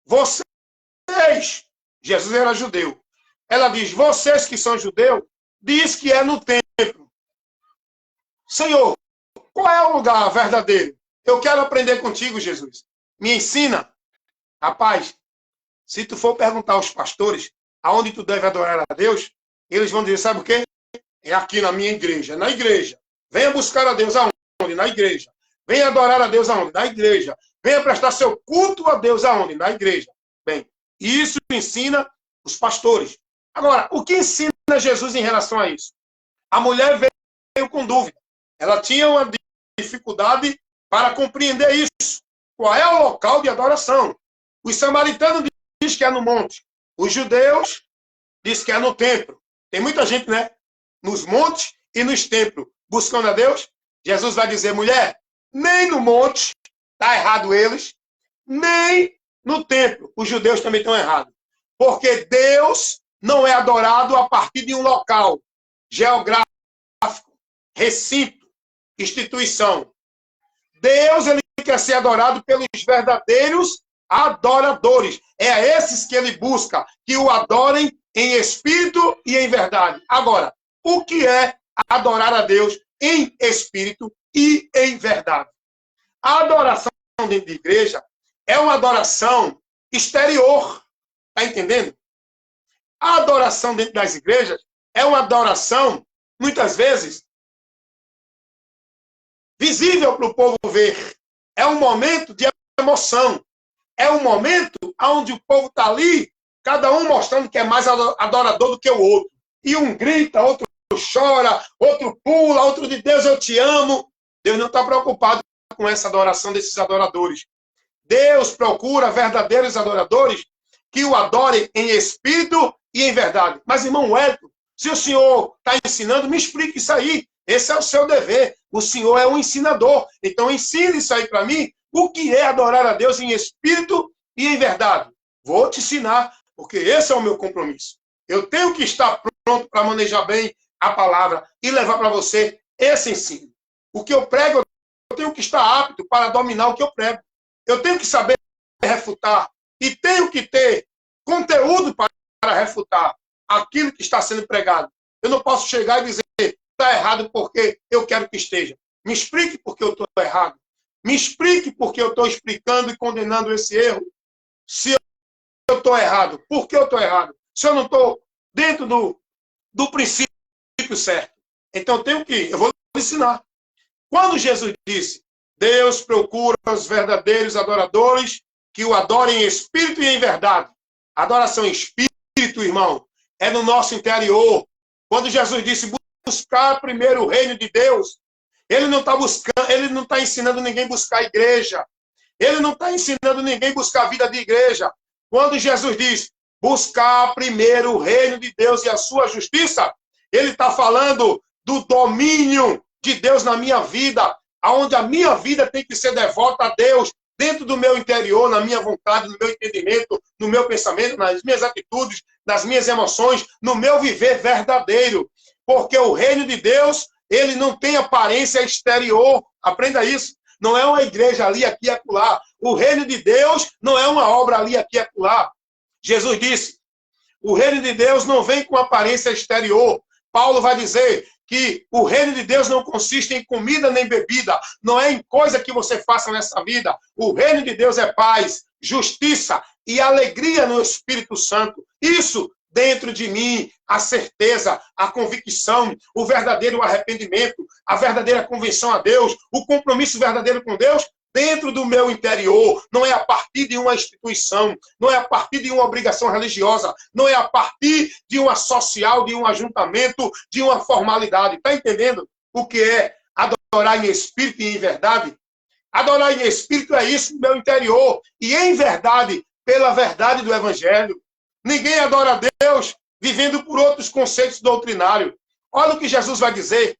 Vocês, Jesus era judeu. Ela diz, vocês que são judeus, diz que é no templo. Senhor, qual é o lugar verdadeiro? Eu quero aprender contigo, Jesus. Me ensina. Rapaz, se tu for perguntar aos pastores aonde tu deve adorar a Deus, eles vão dizer, sabe o quê? É aqui na minha igreja. Na igreja. Venha buscar a Deus aonde? Na igreja. Venha adorar a Deus aonde? Na igreja. Venha prestar seu culto a Deus aonde? Na igreja. Bem, isso ensina os pastores. Agora, o que ensina Jesus em relação a isso? A mulher veio com dúvida. Ela tinha uma dificuldade para compreender isso. Qual é o local de adoração? Os samaritanos dizem que é no monte. Os judeus dizem que é no templo. Tem muita gente, né? Nos montes e nos templos, buscando a Deus. Jesus vai dizer, mulher, nem no monte, está errado eles, nem no templo. Os judeus também estão errados. Porque Deus não é adorado a partir de um local geográfico, recinto, instituição. Deus, ele quer ser adorado pelos verdadeiros adoradores. É a esses que ele busca, que o adorem em espírito e em verdade. Agora, o que é adorar a Deus em espírito e em verdade? A adoração dentro da igreja é uma adoração exterior. Está entendendo? A adoração dentro das igrejas é uma adoração, muitas vezes, visível para o povo ver. É um momento de emoção. É um momento onde o povo está ali, cada um mostrando que é mais adorador do que o outro. E um grita, outro chora, outro pula, outro diz, Deus, eu te amo. Deus não está preocupado com essa adoração desses adoradores. Deus procura verdadeiros adoradores que o adorem em espírito e em verdade. Mas, irmão Wellington, se o senhor está ensinando, me explique isso aí. Esse é o seu dever. O senhor é um ensinador. Então, ensine isso aí para mim. O que é adorar a Deus em espírito e em verdade? Vou te ensinar, porque esse é o meu compromisso. Eu tenho que estar pronto para manejar bem a palavra e levar para você esse ensino. O que eu prego, eu tenho que estar apto para dominar o que eu prego. Eu tenho que saber refutar e tenho que ter conteúdo para refutar aquilo que está sendo pregado. Eu não posso chegar e dizer está errado porque eu quero que esteja. Me explique por que eu estou errado. Me explique por que eu estou explicando e condenando esse erro. Se eu estou errado, por que eu estou errado? Se eu não estou dentro do princípio certo. Então eu vou ensinar. Quando Jesus disse, Deus procura os verdadeiros adoradores que o adorem em espírito e em verdade. Adoração em espírito, irmão, é no nosso interior. Quando Jesus disse, buscar primeiro o reino de Deus, ele não está buscando, ele não está ensinando ninguém a buscar a igreja. Ele não está ensinando ninguém a buscar a vida de igreja. Quando Jesus diz, buscar primeiro o reino de Deus e a sua justiça, ele está falando do domínio de Deus na minha vida, onde a minha vida tem que ser devota a Deus, dentro do meu interior, na minha vontade, no meu entendimento, no meu pensamento, nas minhas atitudes, nas minhas emoções, no meu viver verdadeiro. Porque o reino de Deus, ele não tem aparência exterior. Aprenda isso. Não é uma igreja ali, aqui e acolá. O reino de Deus não é uma obra ali, aqui e acolá. Jesus disse, o reino de Deus não vem com aparência exterior. Paulo vai dizer que o reino de Deus não consiste em comida nem bebida. Não é em coisa que você faça nessa vida. O reino de Deus é paz, justiça e alegria no Espírito Santo. Isso dentro de mim, a certeza, a convicção, o verdadeiro arrependimento, a verdadeira convenção a Deus, o compromisso verdadeiro com Deus, dentro do meu interior. Não é a partir de uma instituição, não é a partir de uma obrigação religiosa, não é a partir de uma social, de um ajuntamento, de uma formalidade. Está entendendo o que é adorar em espírito e em verdade? Adorar em espírito é isso no meu interior. E em verdade, pela verdade do Evangelho. Ninguém adora a Deus vivendo por outros conceitos doutrinários. Olha o que Jesus vai dizer.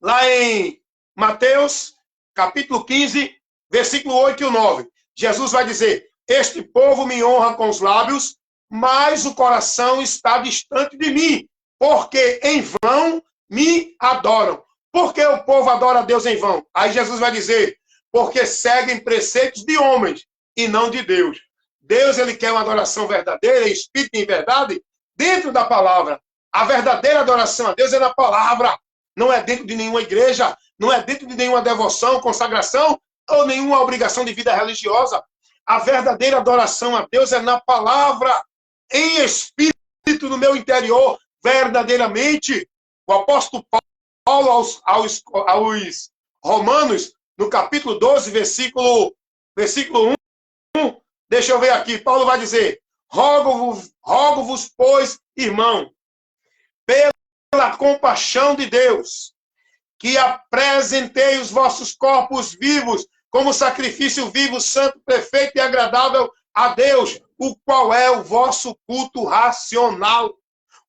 Lá em Mateus, capítulo 15, versículo 8 e 9. Jesus vai dizer, este povo me honra com os lábios, mas o coração está distante de mim, porque em vão me adoram. Por que o povo adora a Deus em vão? Aí Jesus vai dizer, porque seguem preceitos de homens e não de Deus. Deus, ele quer uma adoração verdadeira, em espírito e em verdade, dentro da palavra. A verdadeira adoração a Deus é na palavra. Não é dentro de nenhuma igreja, não é dentro de nenhuma devoção, consagração ou nenhuma obrigação de vida religiosa. A verdadeira adoração a Deus é na palavra, em espírito, no meu interior, verdadeiramente. O apóstolo Paulo aos Romanos, no capítulo 12, versículo 1, deixa eu ver aqui, Paulo vai dizer, Rogo-vos, pois, irmão, pela compaixão de Deus, que apresentei os vossos corpos vivos como sacrifício vivo, santo, perfeito e agradável a Deus, o qual é o vosso culto racional.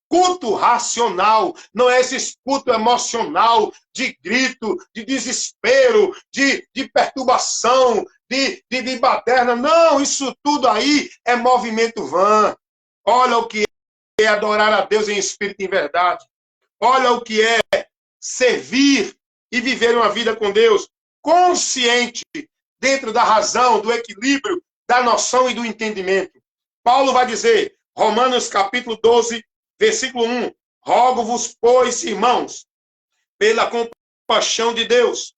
Culto racional, não é esse culto emocional, de grito, de desespero, de perturbação, de baderna. Não, isso tudo aí é movimento vã. Olha o que é adorar a Deus em espírito e em verdade. Olha o que é servir e viver uma vida com Deus consciente, dentro da razão, do equilíbrio, da noção e do entendimento. Paulo vai dizer, Romanos capítulo 12, versículo 1, rogo-vos, pois, irmãos, pela compaixão de Deus,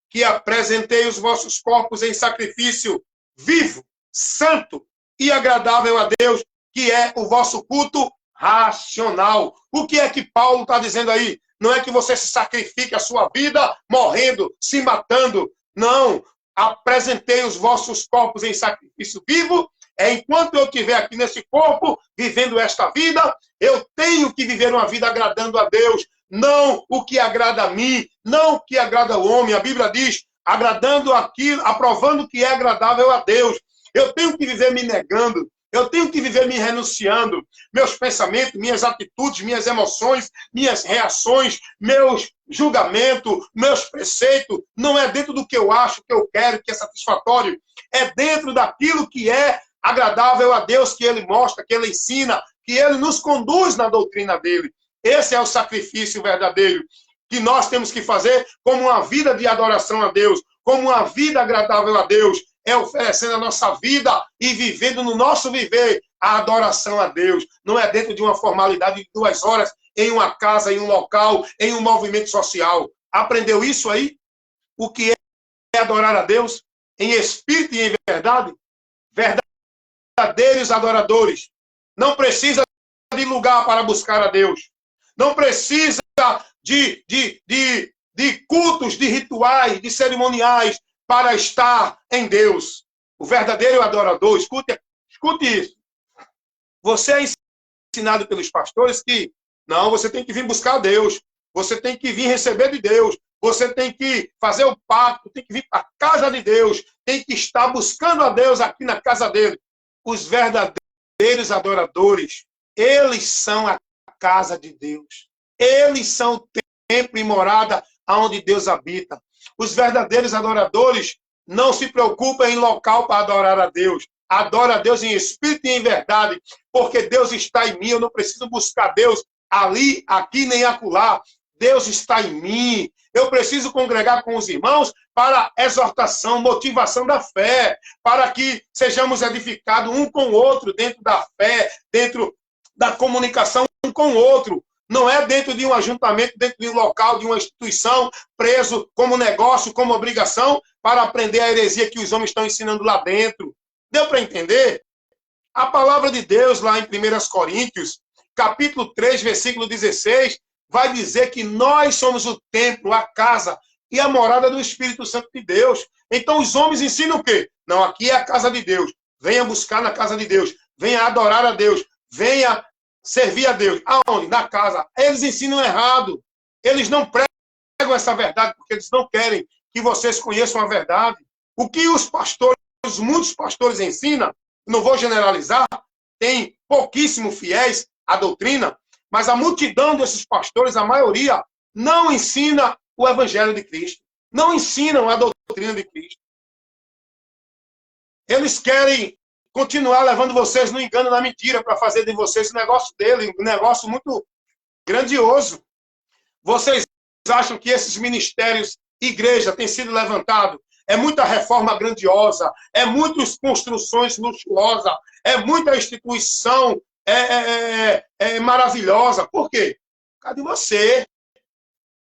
que apresentei os vossos corpos em sacrifício vivo, santo e agradável a Deus, que é o vosso culto racional. O que é que Paulo está dizendo aí? Não é que você se sacrifique a sua vida morrendo, se matando. Não. Apresentei os vossos corpos em sacrifício vivo. Enquanto eu estiver aqui nesse corpo, vivendo esta vida, eu tenho que viver uma vida agradando a Deus. Não o que agrada a mim, não o que agrada ao homem. A Bíblia diz, agradando aquilo, aprovando o que é agradável a Deus. Eu tenho que viver me negando. Eu tenho que viver me renunciando. Meus pensamentos, minhas atitudes, minhas emoções, minhas reações, meus julgamentos, meus preceitos, não é dentro do que eu acho, que eu quero, que é satisfatório. É dentro daquilo que é agradável a Deus, que Ele mostra, que Ele ensina, que Ele nos conduz na doutrina dEle. Esse é o sacrifício verdadeiro que nós temos que fazer como uma vida de adoração a Deus, como uma vida agradável a Deus, é oferecendo a nossa vida e vivendo no nosso viver a adoração a Deus. Não é dentro de uma formalidade de 2 horas em uma casa, em um local, em um movimento social. Aprendeu isso aí? O que é adorar a Deus? Em espírito e em verdade? Verdadeiros adoradores. Não precisa de lugar para buscar a Deus. Não precisa de cultos, de rituais, de cerimoniais para estar em Deus. O verdadeiro adorador, escute isso. Você é ensinado pelos pastores que, não, você tem que vir buscar a Deus. Você tem que vir receber de Deus. Você tem que fazer o pacto, tem que vir para a casa de Deus. Tem que estar buscando a Deus aqui na casa dele. Os verdadeiros adoradores, eles são a casa de Deus. Eles são o templo e morada onde Deus habita. Os verdadeiros adoradores não se preocupam em local para adorar a Deus. Adora a Deus em espírito e em verdade, porque Deus está em mim. Eu não preciso buscar Deus ali, aqui, nem acolá. Deus está em mim. Eu preciso congregar com os irmãos para exortação, motivação da fé, para que sejamos edificados um com o outro dentro da fé, dentro da comunicação um com o outro. Não é dentro de um ajuntamento, dentro de um local, de uma instituição, preso como negócio, como obrigação, para aprender a heresia que os homens estão ensinando lá dentro. Deu para entender? A palavra de Deus, lá em 1 Coríntios, capítulo 3, versículo 16, vai dizer que nós somos o templo, a casa e a morada do Espírito Santo de Deus. Então os homens ensinam o quê? Não, aqui é a casa de Deus. Venha buscar na casa de Deus. Venha adorar a Deus. Venha servir a Deus. Aonde? Na casa. Eles ensinam errado. Eles não pregam essa verdade porque eles não querem que vocês conheçam a verdade. O que os pastores, muitos pastores ensinam, não vou generalizar, tem pouquíssimos fiéis à doutrina, mas a multidão desses pastores, a maioria, não ensina o evangelho de Cristo. Não ensinam a doutrina de Cristo. Eles querem continuar levando vocês no engano, na mentira, para fazer de vocês o negócio dele, um negócio muito grandioso. Vocês acham que esses ministérios, igreja, têm sido levantados? É muita reforma grandiosa, é muitas construções luxuosas, é muita instituição maravilhosa. Por quê? Por causa de você.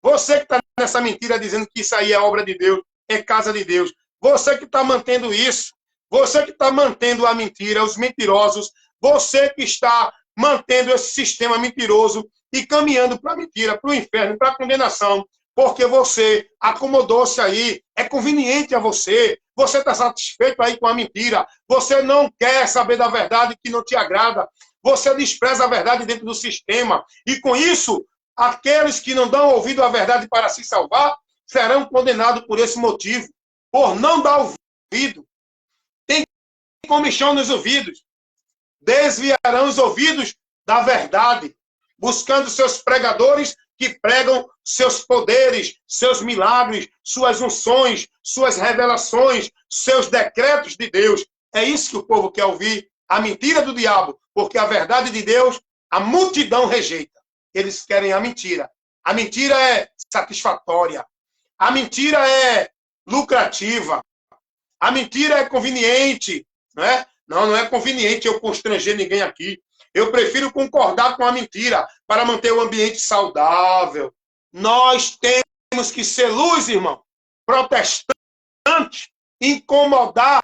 Você que está nessa mentira dizendo que isso aí é obra de Deus, é casa de Deus. Você que está mantendo isso. Você que está mantendo a mentira, os mentirosos. Você que está mantendo esse sistema mentiroso e caminhando para a mentira, para o inferno, para a condenação. Porque você acomodou-se aí. É conveniente a você. Você está satisfeito aí com a mentira. Você não quer saber da verdade que não te agrada. Você despreza a verdade dentro do sistema. E com isso, aqueles que não dão ouvido à verdade para se salvar, serão condenados por esse motivo. Por não dar ouvido. Tem comichão nos ouvidos. Desviarão os ouvidos da verdade, buscando seus pregadores que pregam seus poderes, seus milagres, suas unções, suas revelações, seus decretos de Deus. É isso que o povo quer ouvir, a mentira do diabo, porque a verdade de Deus, a multidão rejeita. Eles querem a mentira. A mentira é satisfatória. A mentira é lucrativa. A mentira é conveniente, não é? Não é conveniente eu constranger ninguém aqui. Eu prefiro concordar com a mentira para manter o ambiente saudável. Nós temos que ser luz, irmão. Protestante, incomodar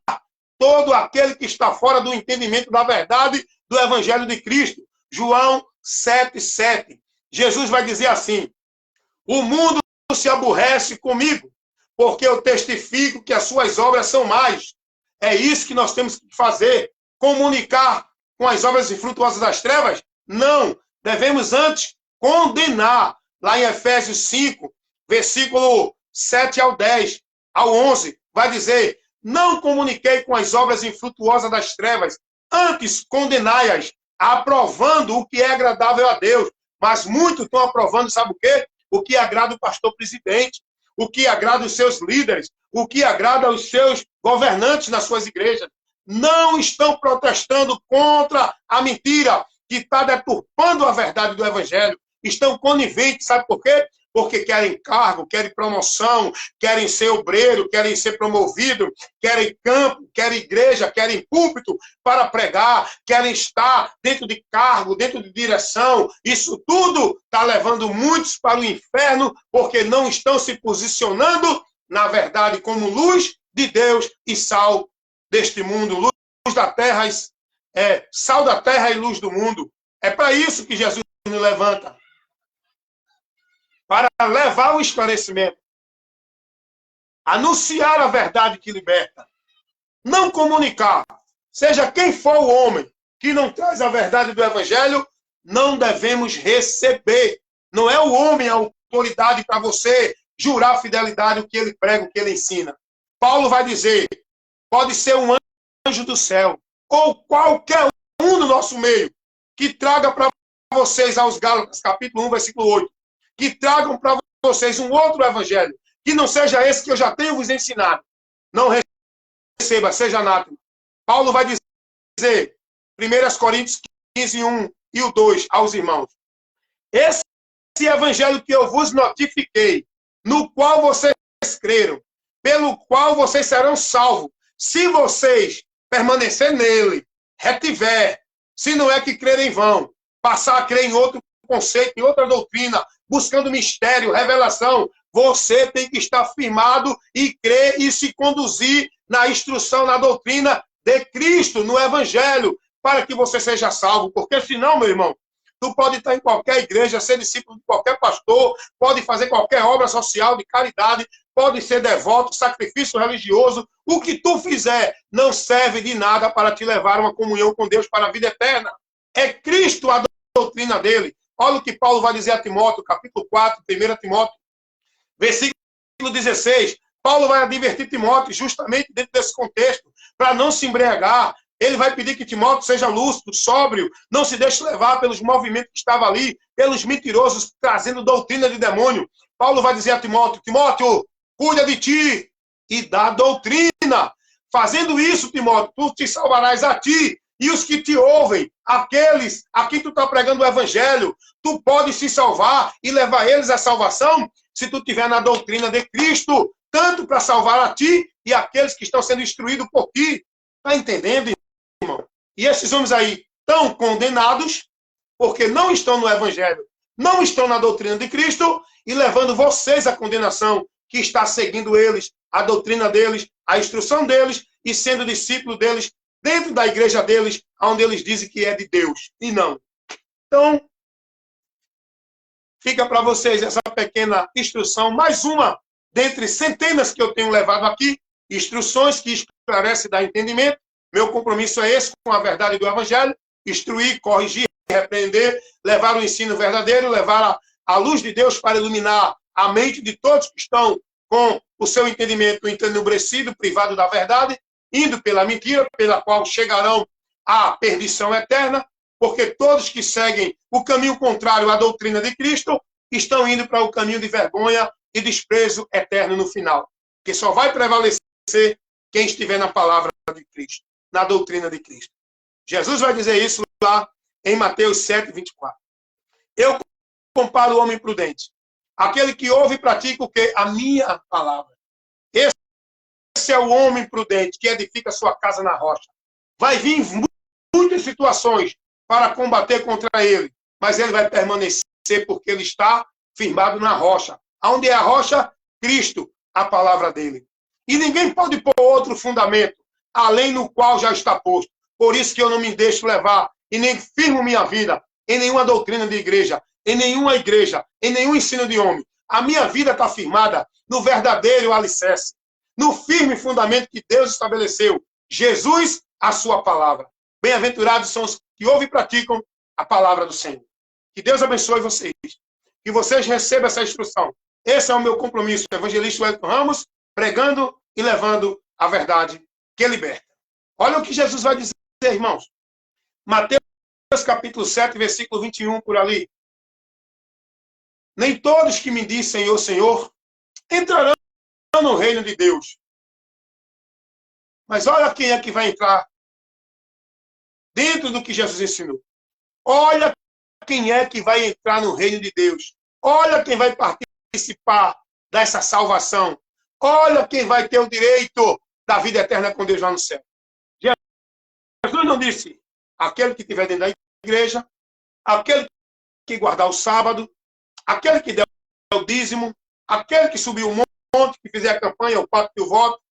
todo aquele que está fora do entendimento da verdade do Evangelho de Cristo. João 7,7. Jesus vai dizer assim: o mundo se aborrece comigo, porque eu testifico que as suas obras são más. É isso que nós temos que fazer. Comunicar com as obras infrutuosas das trevas? Não. Devemos antes condenar. Lá em Efésios 5, versículo 7 ao 10, ao 11, vai dizer: não comuniquei com as obras infrutuosas das trevas, antes condenai-as, aprovando o que é agradável a Deus. Mas muitos estão aprovando, sabe o quê? O que agrada o pastor presidente, o que agrada os seus líderes, o que agrada os seus governantes nas suas igrejas. Não estão protestando contra a mentira que está deturpando a verdade do Evangelho. Estão coniventes, sabe por quê? Porque querem cargo, querem promoção, querem ser obreiro, querem ser promovido, querem campo, querem igreja, querem púlpito para pregar, querem estar dentro de cargo, dentro de direção. Isso tudo está levando muitos para o inferno, porque não estão se posicionando, na verdade, como luz de Deus e sal deste mundo, luz da terra, sal da terra e luz do mundo. É para isso que Jesus nos levanta. Para levar o esclarecimento. Anunciar a verdade que liberta. Não comunicar. Seja quem for o homem que não traz a verdade do Evangelho, não devemos receber. Não é o homem a autoridade para você jurar fidelidade o que ele prega, o que ele ensina. Paulo vai dizer, pode ser um anjo do céu, ou qualquer um do nosso meio, que traga para vocês, aos Gálatas, capítulo 1, versículo 8, que tragam para vocês um outro evangelho, que não seja esse que eu já tenho vos ensinado. Não receba, seja anátema. Paulo vai dizer, 1 Coríntios 15, 1 e o 2, aos irmãos. Esse evangelho que eu vos notifiquei, no qual vocês creram, pelo qual vocês serão salvos, se vocês permanecer nele, retiver, se não é que crer em vão, passar a crer em outro conceito, em outra doutrina, buscando mistério, revelação, você tem que estar firmado e crer e se conduzir na instrução, na doutrina de Cristo, no Evangelho, para que você seja salvo. Porque senão, meu irmão, tu pode estar em qualquer igreja, ser discípulo de qualquer pastor, pode fazer qualquer obra social de caridade, pode ser devoto, sacrifício religioso, o que tu fizer não serve de nada para te levar a uma comunhão com Deus para a vida eterna. É Cristo a doutrina dele. Olha o que Paulo vai dizer a Timóteo, capítulo 4, 1 Timóteo, versículo 16. Paulo vai advertir Timóteo justamente dentro desse contexto, para não se embriagar. Ele vai pedir que Timóteo seja lúcido, sóbrio, não se deixe levar pelos movimentos que estavam ali, pelos mentirosos trazendo doutrina de demônio. Paulo vai dizer a Timóteo, Timóteo, cuida de ti e da doutrina. Fazendo isso, Timóteo, tu te salvarás a ti e os que te ouvem, aqueles a quem tu está pregando o evangelho, tu podes se salvar e levar eles à salvação se tu estiver na doutrina de Cristo, tanto para salvar a ti e aqueles que estão sendo instruídos por ti. Está entendendo, irmão? E esses homens aí estão condenados porque não estão no evangelho, não estão na doutrina de Cristo e levando vocês à condenação, que está seguindo eles, a doutrina deles, a instrução deles e sendo discípulo deles dentro da igreja deles, onde eles dizem que é de Deus, e não. Então, fica para vocês essa pequena instrução, mais uma dentre centenas que eu tenho levado aqui, instruções que esclarecem, dá entendimento. Meu compromisso é esse com a verdade do Evangelho: instruir, corrigir, repreender, levar o ensino verdadeiro, levar a luz de Deus para iluminar a mente de todos que estão com o seu entendimento entenebrecido, privado da verdade, indo pela mentira, pela qual chegarão à perdição eterna, porque todos que seguem o caminho contrário à doutrina de Cristo estão indo para o caminho de vergonha e desprezo eterno no final. Que só vai prevalecer quem estiver na palavra de Cristo, na doutrina de Cristo. Jesus vai dizer isso lá em Mateus 7, 24. Eu comparo o homem prudente, aquele que ouve e pratica o quê? A minha palavra. Esse é o homem prudente que edifica sua casa na rocha. Vai vir muitas situações para combater contra ele, mas ele vai permanecer porque ele está firmado na rocha. Onde é a rocha? Cristo, a palavra dele. E ninguém pode pôr outro fundamento, além no qual já está posto. Por isso que eu não me deixo levar e nem firmo minha vida em nenhuma doutrina de igreja, em nenhuma igreja, em nenhum ensino de homem. A minha vida está firmada no verdadeiro alicerce, no firme fundamento que Deus estabeleceu. Jesus, a sua palavra. Bem-aventurados são os que ouvem e praticam a palavra do Senhor. Que Deus abençoe vocês. Que vocês recebam essa instrução. Esse é o meu compromisso, o evangelista Wellington Ramos, pregando e levando a verdade que liberta. Olha o que Jesus vai dizer, irmãos. Mateus capítulo 7, versículo 21, por ali. Nem todos que me dizem, Senhor, Senhor, entrarão no reino de Deus. Mas olha quem é que vai entrar dentro do que Jesus ensinou. Olha quem é que vai entrar no reino de Deus. Olha quem vai participar dessa salvação. Olha quem vai ter o direito da vida eterna com Deus lá no céu. Jesus não disse aquele que estiver dentro da igreja, aquele que guardar o sábado, aquele que der o dízimo, aquele que subiu o monte, que fizer a campanha, o pacto e o voto.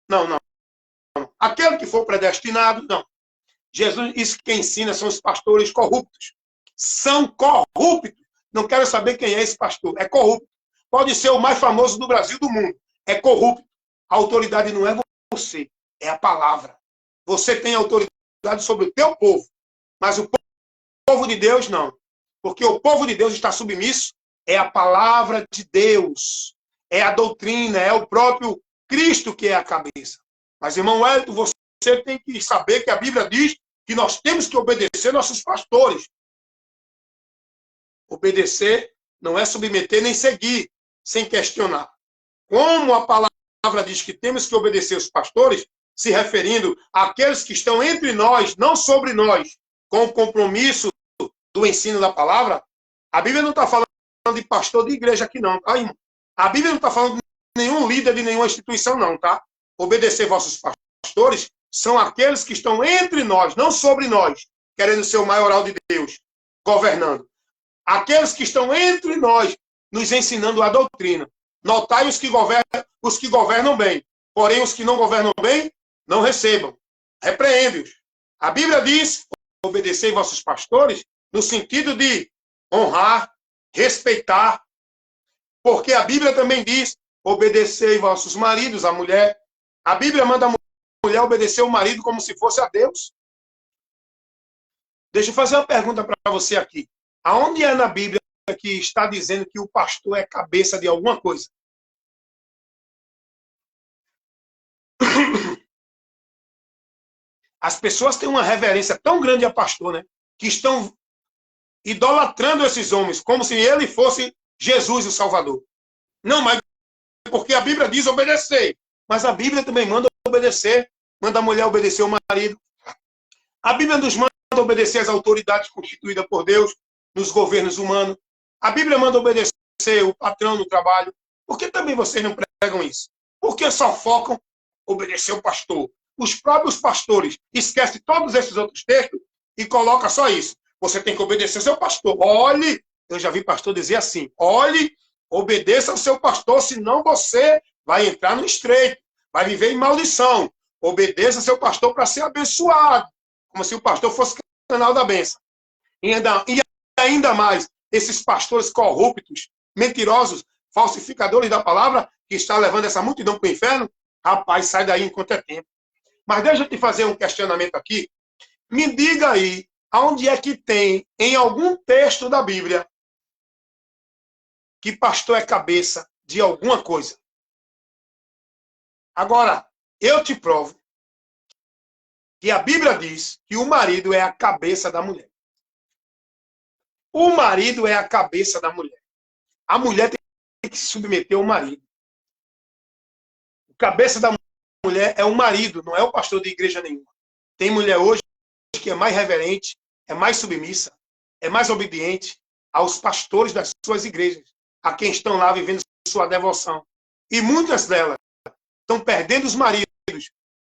Não, não. Aquele que for predestinado, não. Jesus, isso que ensina são os pastores corruptos. São corruptos. Não quero saber quem é esse pastor. É corrupto. Pode ser o mais famoso do Brasil, do mundo. É corrupto. A autoridade não é você, é a palavra. Você tem autoridade sobre o teu povo, mas o povo de Deus não. Porque o povo de Deus está submisso, é a palavra de Deus, é a doutrina, é o próprio Cristo que é a cabeça. Mas, irmão Wellington, você tem que saber que a Bíblia diz que nós temos que obedecer nossos pastores. Obedecer não é submeter nem seguir, sem questionar. Como a palavra diz que temos que obedecer os pastores, se referindo àqueles que estão entre nós, não sobre nós, com o compromisso do ensino da palavra, a Bíblia não está falando de pastor de igreja aqui não, tá, irmão? A Bíblia não está falando de nenhum líder de nenhuma instituição não, tá? Obedecer vossos pastores são aqueles que estão entre nós, não sobre nós, querendo ser o maioral de Deus, governando. Aqueles que estão entre nós, nos ensinando a doutrina. Notai os que governam bem. Porém, os que não governam bem, não recebam. Repreende-os. A Bíblia diz, obedecei vossos pastores, no sentido de honrar, respeitar. Porque a Bíblia também diz, obedecei vossos maridos, a mulher. A Bíblia manda a mulher obedecer o marido como se fosse a Deus. Deixa eu fazer uma pergunta para você aqui. Aonde é na Bíblia que está dizendo que o pastor é cabeça de alguma coisa? As pessoas têm uma reverência tão grande a pastor, né? Que estão idolatrando esses homens, como se ele fosse Jesus, o Salvador. Não, mas porque a Bíblia diz obedecer. Mas a Bíblia também manda obedecer. Manda a mulher obedecer o marido. A Bíblia nos manda obedecer às autoridades constituídas por Deus nos governos humanos. A Bíblia manda obedecer o patrão no trabalho. Por que também vocês não pregam isso? Por que só focam obedecer o pastor? Os próprios pastores esquecem todos esses outros textos e colocam só isso. Você tem que obedecer seu pastor. Olhe, eu já vi pastor dizer assim, olhe, obedeça ao seu pastor, senão você vai entrar no estreito, vai viver em maldição. Obedeça seu pastor para ser abençoado, como se o pastor fosse canal da bênção. E ainda mais, esses pastores corruptos, mentirosos, falsificadores da palavra, que está levando essa multidão para o inferno, Rapaz, sai daí enquanto é tempo. Mas deixa eu te fazer um questionamento aqui. Me diga aí, aonde é que tem, em algum texto da Bíblia, que pastor é cabeça de alguma coisa? Agora, eu te provo que a Bíblia diz que o marido é a cabeça da mulher. O marido é a cabeça da mulher. A mulher tem que se submeter ao marido. O cabeça da mulher é o marido, não é o pastor de igreja nenhuma. Tem mulher hoje que é mais reverente, é mais submissa, é mais obediente aos pastores das suas igrejas, a quem estão lá vivendo sua devoção. E muitas delas estão perdendo os maridos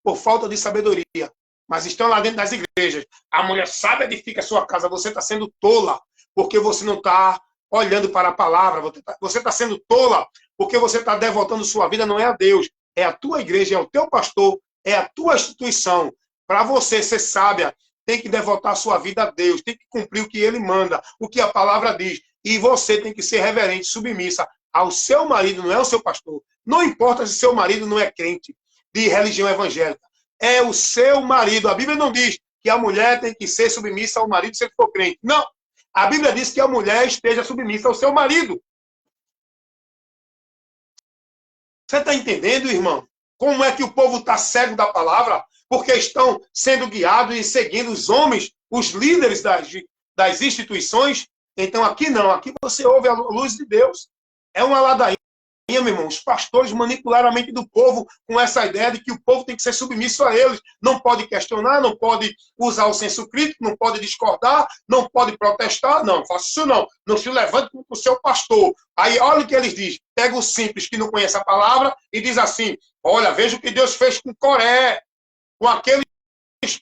por falta de sabedoria, mas estão lá dentro das igrejas. A mulher sabe edifica a sua casa, você está sendo tola, porque você não está olhando para a palavra, você está sendo tola, porque você está devotando sua vida, não é a Deus, é a tua igreja, é o teu pastor, é a tua instituição. Para você ser sábia, tem que devotar sua vida a Deus, tem que cumprir o que ele manda, o que a palavra diz. E você tem que ser reverente, submissa ao seu marido, não é o seu pastor. Não importa se seu marido não é crente de religião evangélica. É o seu marido. A Bíblia não diz que a mulher tem que ser submissa ao marido se ele for crente. Não. A Bíblia diz que a mulher esteja submissa ao seu marido. Você está entendendo, irmão? Como é que o povo está cego da palavra? Porque estão sendo guiados e seguindo os homens, os líderes das instituições. Então aqui não, aqui você ouve a luz de Deus. É uma ladainha, meu irmão. Os pastores manipularam a mente do povo com essa ideia de que o povo tem que ser submisso a eles. Não pode questionar, não pode usar o senso crítico, não pode discordar, não pode protestar. Não, faça isso não. Não se levante com o seu pastor. Aí olha o que eles dizem. Pega o simples que não conhece a palavra e diz assim, olha, veja o que Deus fez com Coré, com aqueles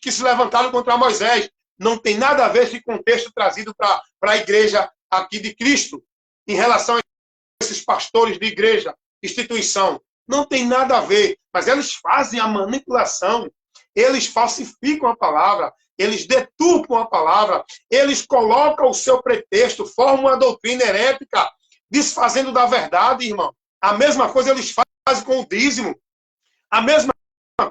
que se levantaram contra Moisés. Não tem nada a ver esse contexto trazido para a igreja aqui de Cristo, em relação a esses pastores de igreja, instituição. Não tem nada a ver, mas eles fazem a manipulação, eles falsificam a palavra, eles deturpam a palavra, eles colocam o seu pretexto, formam uma doutrina herética, desfazendo da verdade, irmão. A mesma coisa eles fazem com o dízimo, a mesma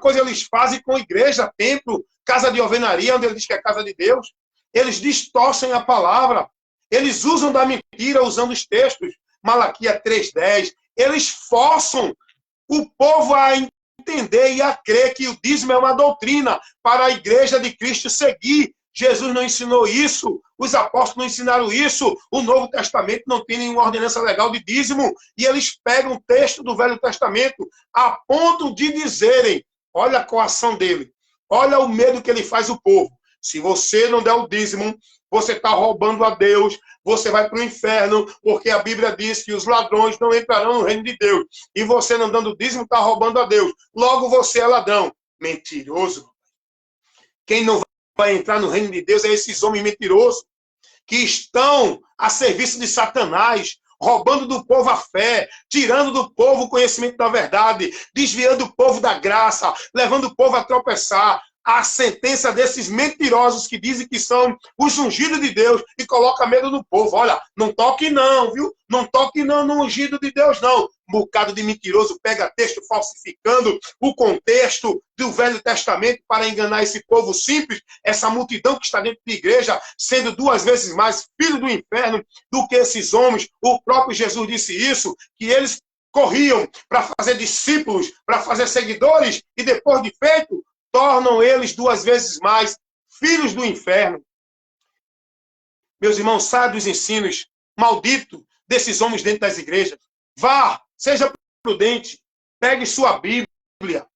coisa eles fazem com igreja, templo, casa de alvenaria, onde ele diz que é casa de Deus. Eles distorcem a palavra. Eles usam da mentira, usando os textos. Malaquias 3:10. Eles forçam o povo a entender e a crer que o dízimo é uma doutrina para a igreja de Cristo seguir. Jesus não ensinou isso, os apóstolos não ensinaram isso, o Novo Testamento não tem nenhuma ordenança legal de dízimo, e eles pegam o texto do Velho Testamento a ponto de dizerem, olha a coação dele, olha o medo que ele faz o povo. Se você não der o dízimo, você está roubando a Deus, você vai para o inferno, porque a Bíblia diz que os ladrões não entrarão no reino de Deus. E você não dando dízimo está roubando a Deus. Logo você é ladrão. Mentiroso. Quem não vai entrar no reino de Deus é esses homens mentirosos que estão a serviço de Satanás, roubando do povo a fé, tirando do povo o conhecimento da verdade, desviando o povo da graça, levando o povo a tropeçar. A sentença desses mentirosos que dizem que são os ungidos de Deus e coloca medo no povo. Olha, não toque não, viu? Não toque não no ungido de Deus, não. Um bocado de mentiroso pega texto falsificando o contexto do Velho Testamento para enganar esse povo simples, essa multidão que está dentro da igreja, sendo 2 vezes mais filho do inferno do que esses homens. O próprio Jesus disse isso, que eles corriam para fazer discípulos, para fazer seguidores, e depois de feito, tornam eles 2 vezes mais filhos do inferno. Meus irmãos, saia dos ensinos malditos desses homens dentro das igrejas. Vá, seja prudente, pegue sua Bíblia,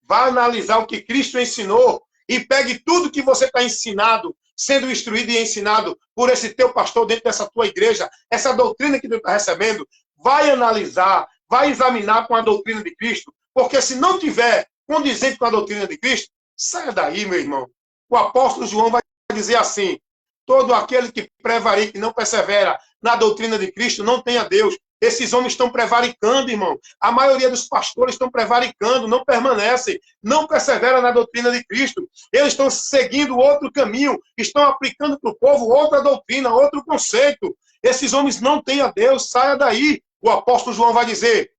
vá analisar o que Cristo ensinou e pegue tudo que você está ensinado, sendo instruído e ensinado por esse teu pastor dentro dessa tua igreja, essa doutrina que tu está recebendo, vai analisar, vai examinar com a doutrina de Cristo, porque se não tiver condizente com a doutrina de Cristo, saia daí, meu irmão. O apóstolo João vai dizer assim, todo aquele que prevarica e não persevera na doutrina de Cristo não tem a Deus. Esses homens estão prevaricando, irmão. A maioria dos pastores estão prevaricando, não permanecem, não perseveram na doutrina de Cristo. Eles estão seguindo outro caminho, estão aplicando para o povo outra doutrina, outro conceito. Esses homens não têm a Deus, saia daí. O apóstolo João vai dizer,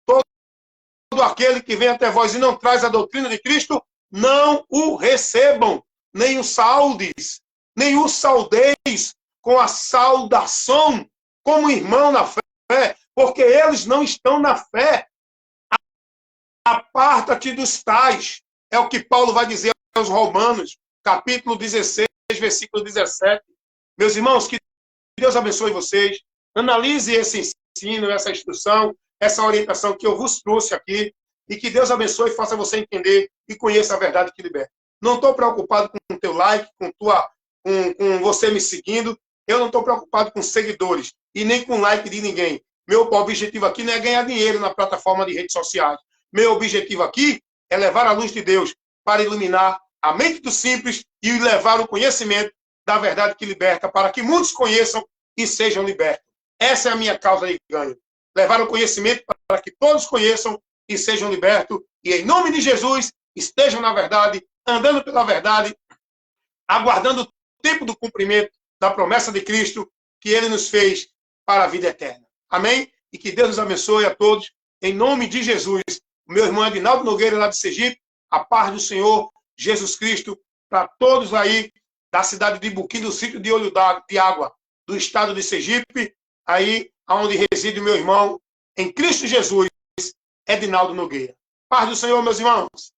todo aquele que vem até vós e não traz a doutrina de Cristo, não o recebam, nem o saudes, nem o saudeis com a saudação como irmão na fé, porque eles não estão na fé. Aparta-te dos tais. É o que Paulo vai dizer aos Romanos, capítulo 16, versículo 17. Meus irmãos, que Deus abençoe vocês. Analise esse ensino, essa instrução, essa orientação que eu vos trouxe aqui, e que Deus abençoe e faça você entender e conheça a verdade que liberta. Não estou preocupado com o teu like, com você me seguindo. Eu não estou preocupado com seguidores e nem com like de ninguém. Meu objetivo aqui não é ganhar dinheiro na plataforma de redes sociais. Meu objetivo aqui é levar a luz de Deus para iluminar a mente dos simples e levar o conhecimento da verdade que liberta, para que muitos conheçam e sejam libertos. Essa é a minha causa de ganho. Levar o conhecimento para que todos conheçam e sejam libertos. E em nome de Jesus, estejam na verdade, andando pela verdade, aguardando o tempo do cumprimento da promessa de Cristo que Ele nos fez para a vida eterna. Amém? E que Deus nos abençoe a todos. Em nome de Jesus. O meu irmão Adinaldo Nogueira, lá de Sergipe. A paz do Senhor Jesus Cristo para todos aí da cidade de Buquim, do sítio de Olho de Água, do estado de Sergipe, aí onde reside o meu irmão, em Cristo Jesus, Edinaldo Nogueira. Paz do Senhor, meus irmãos.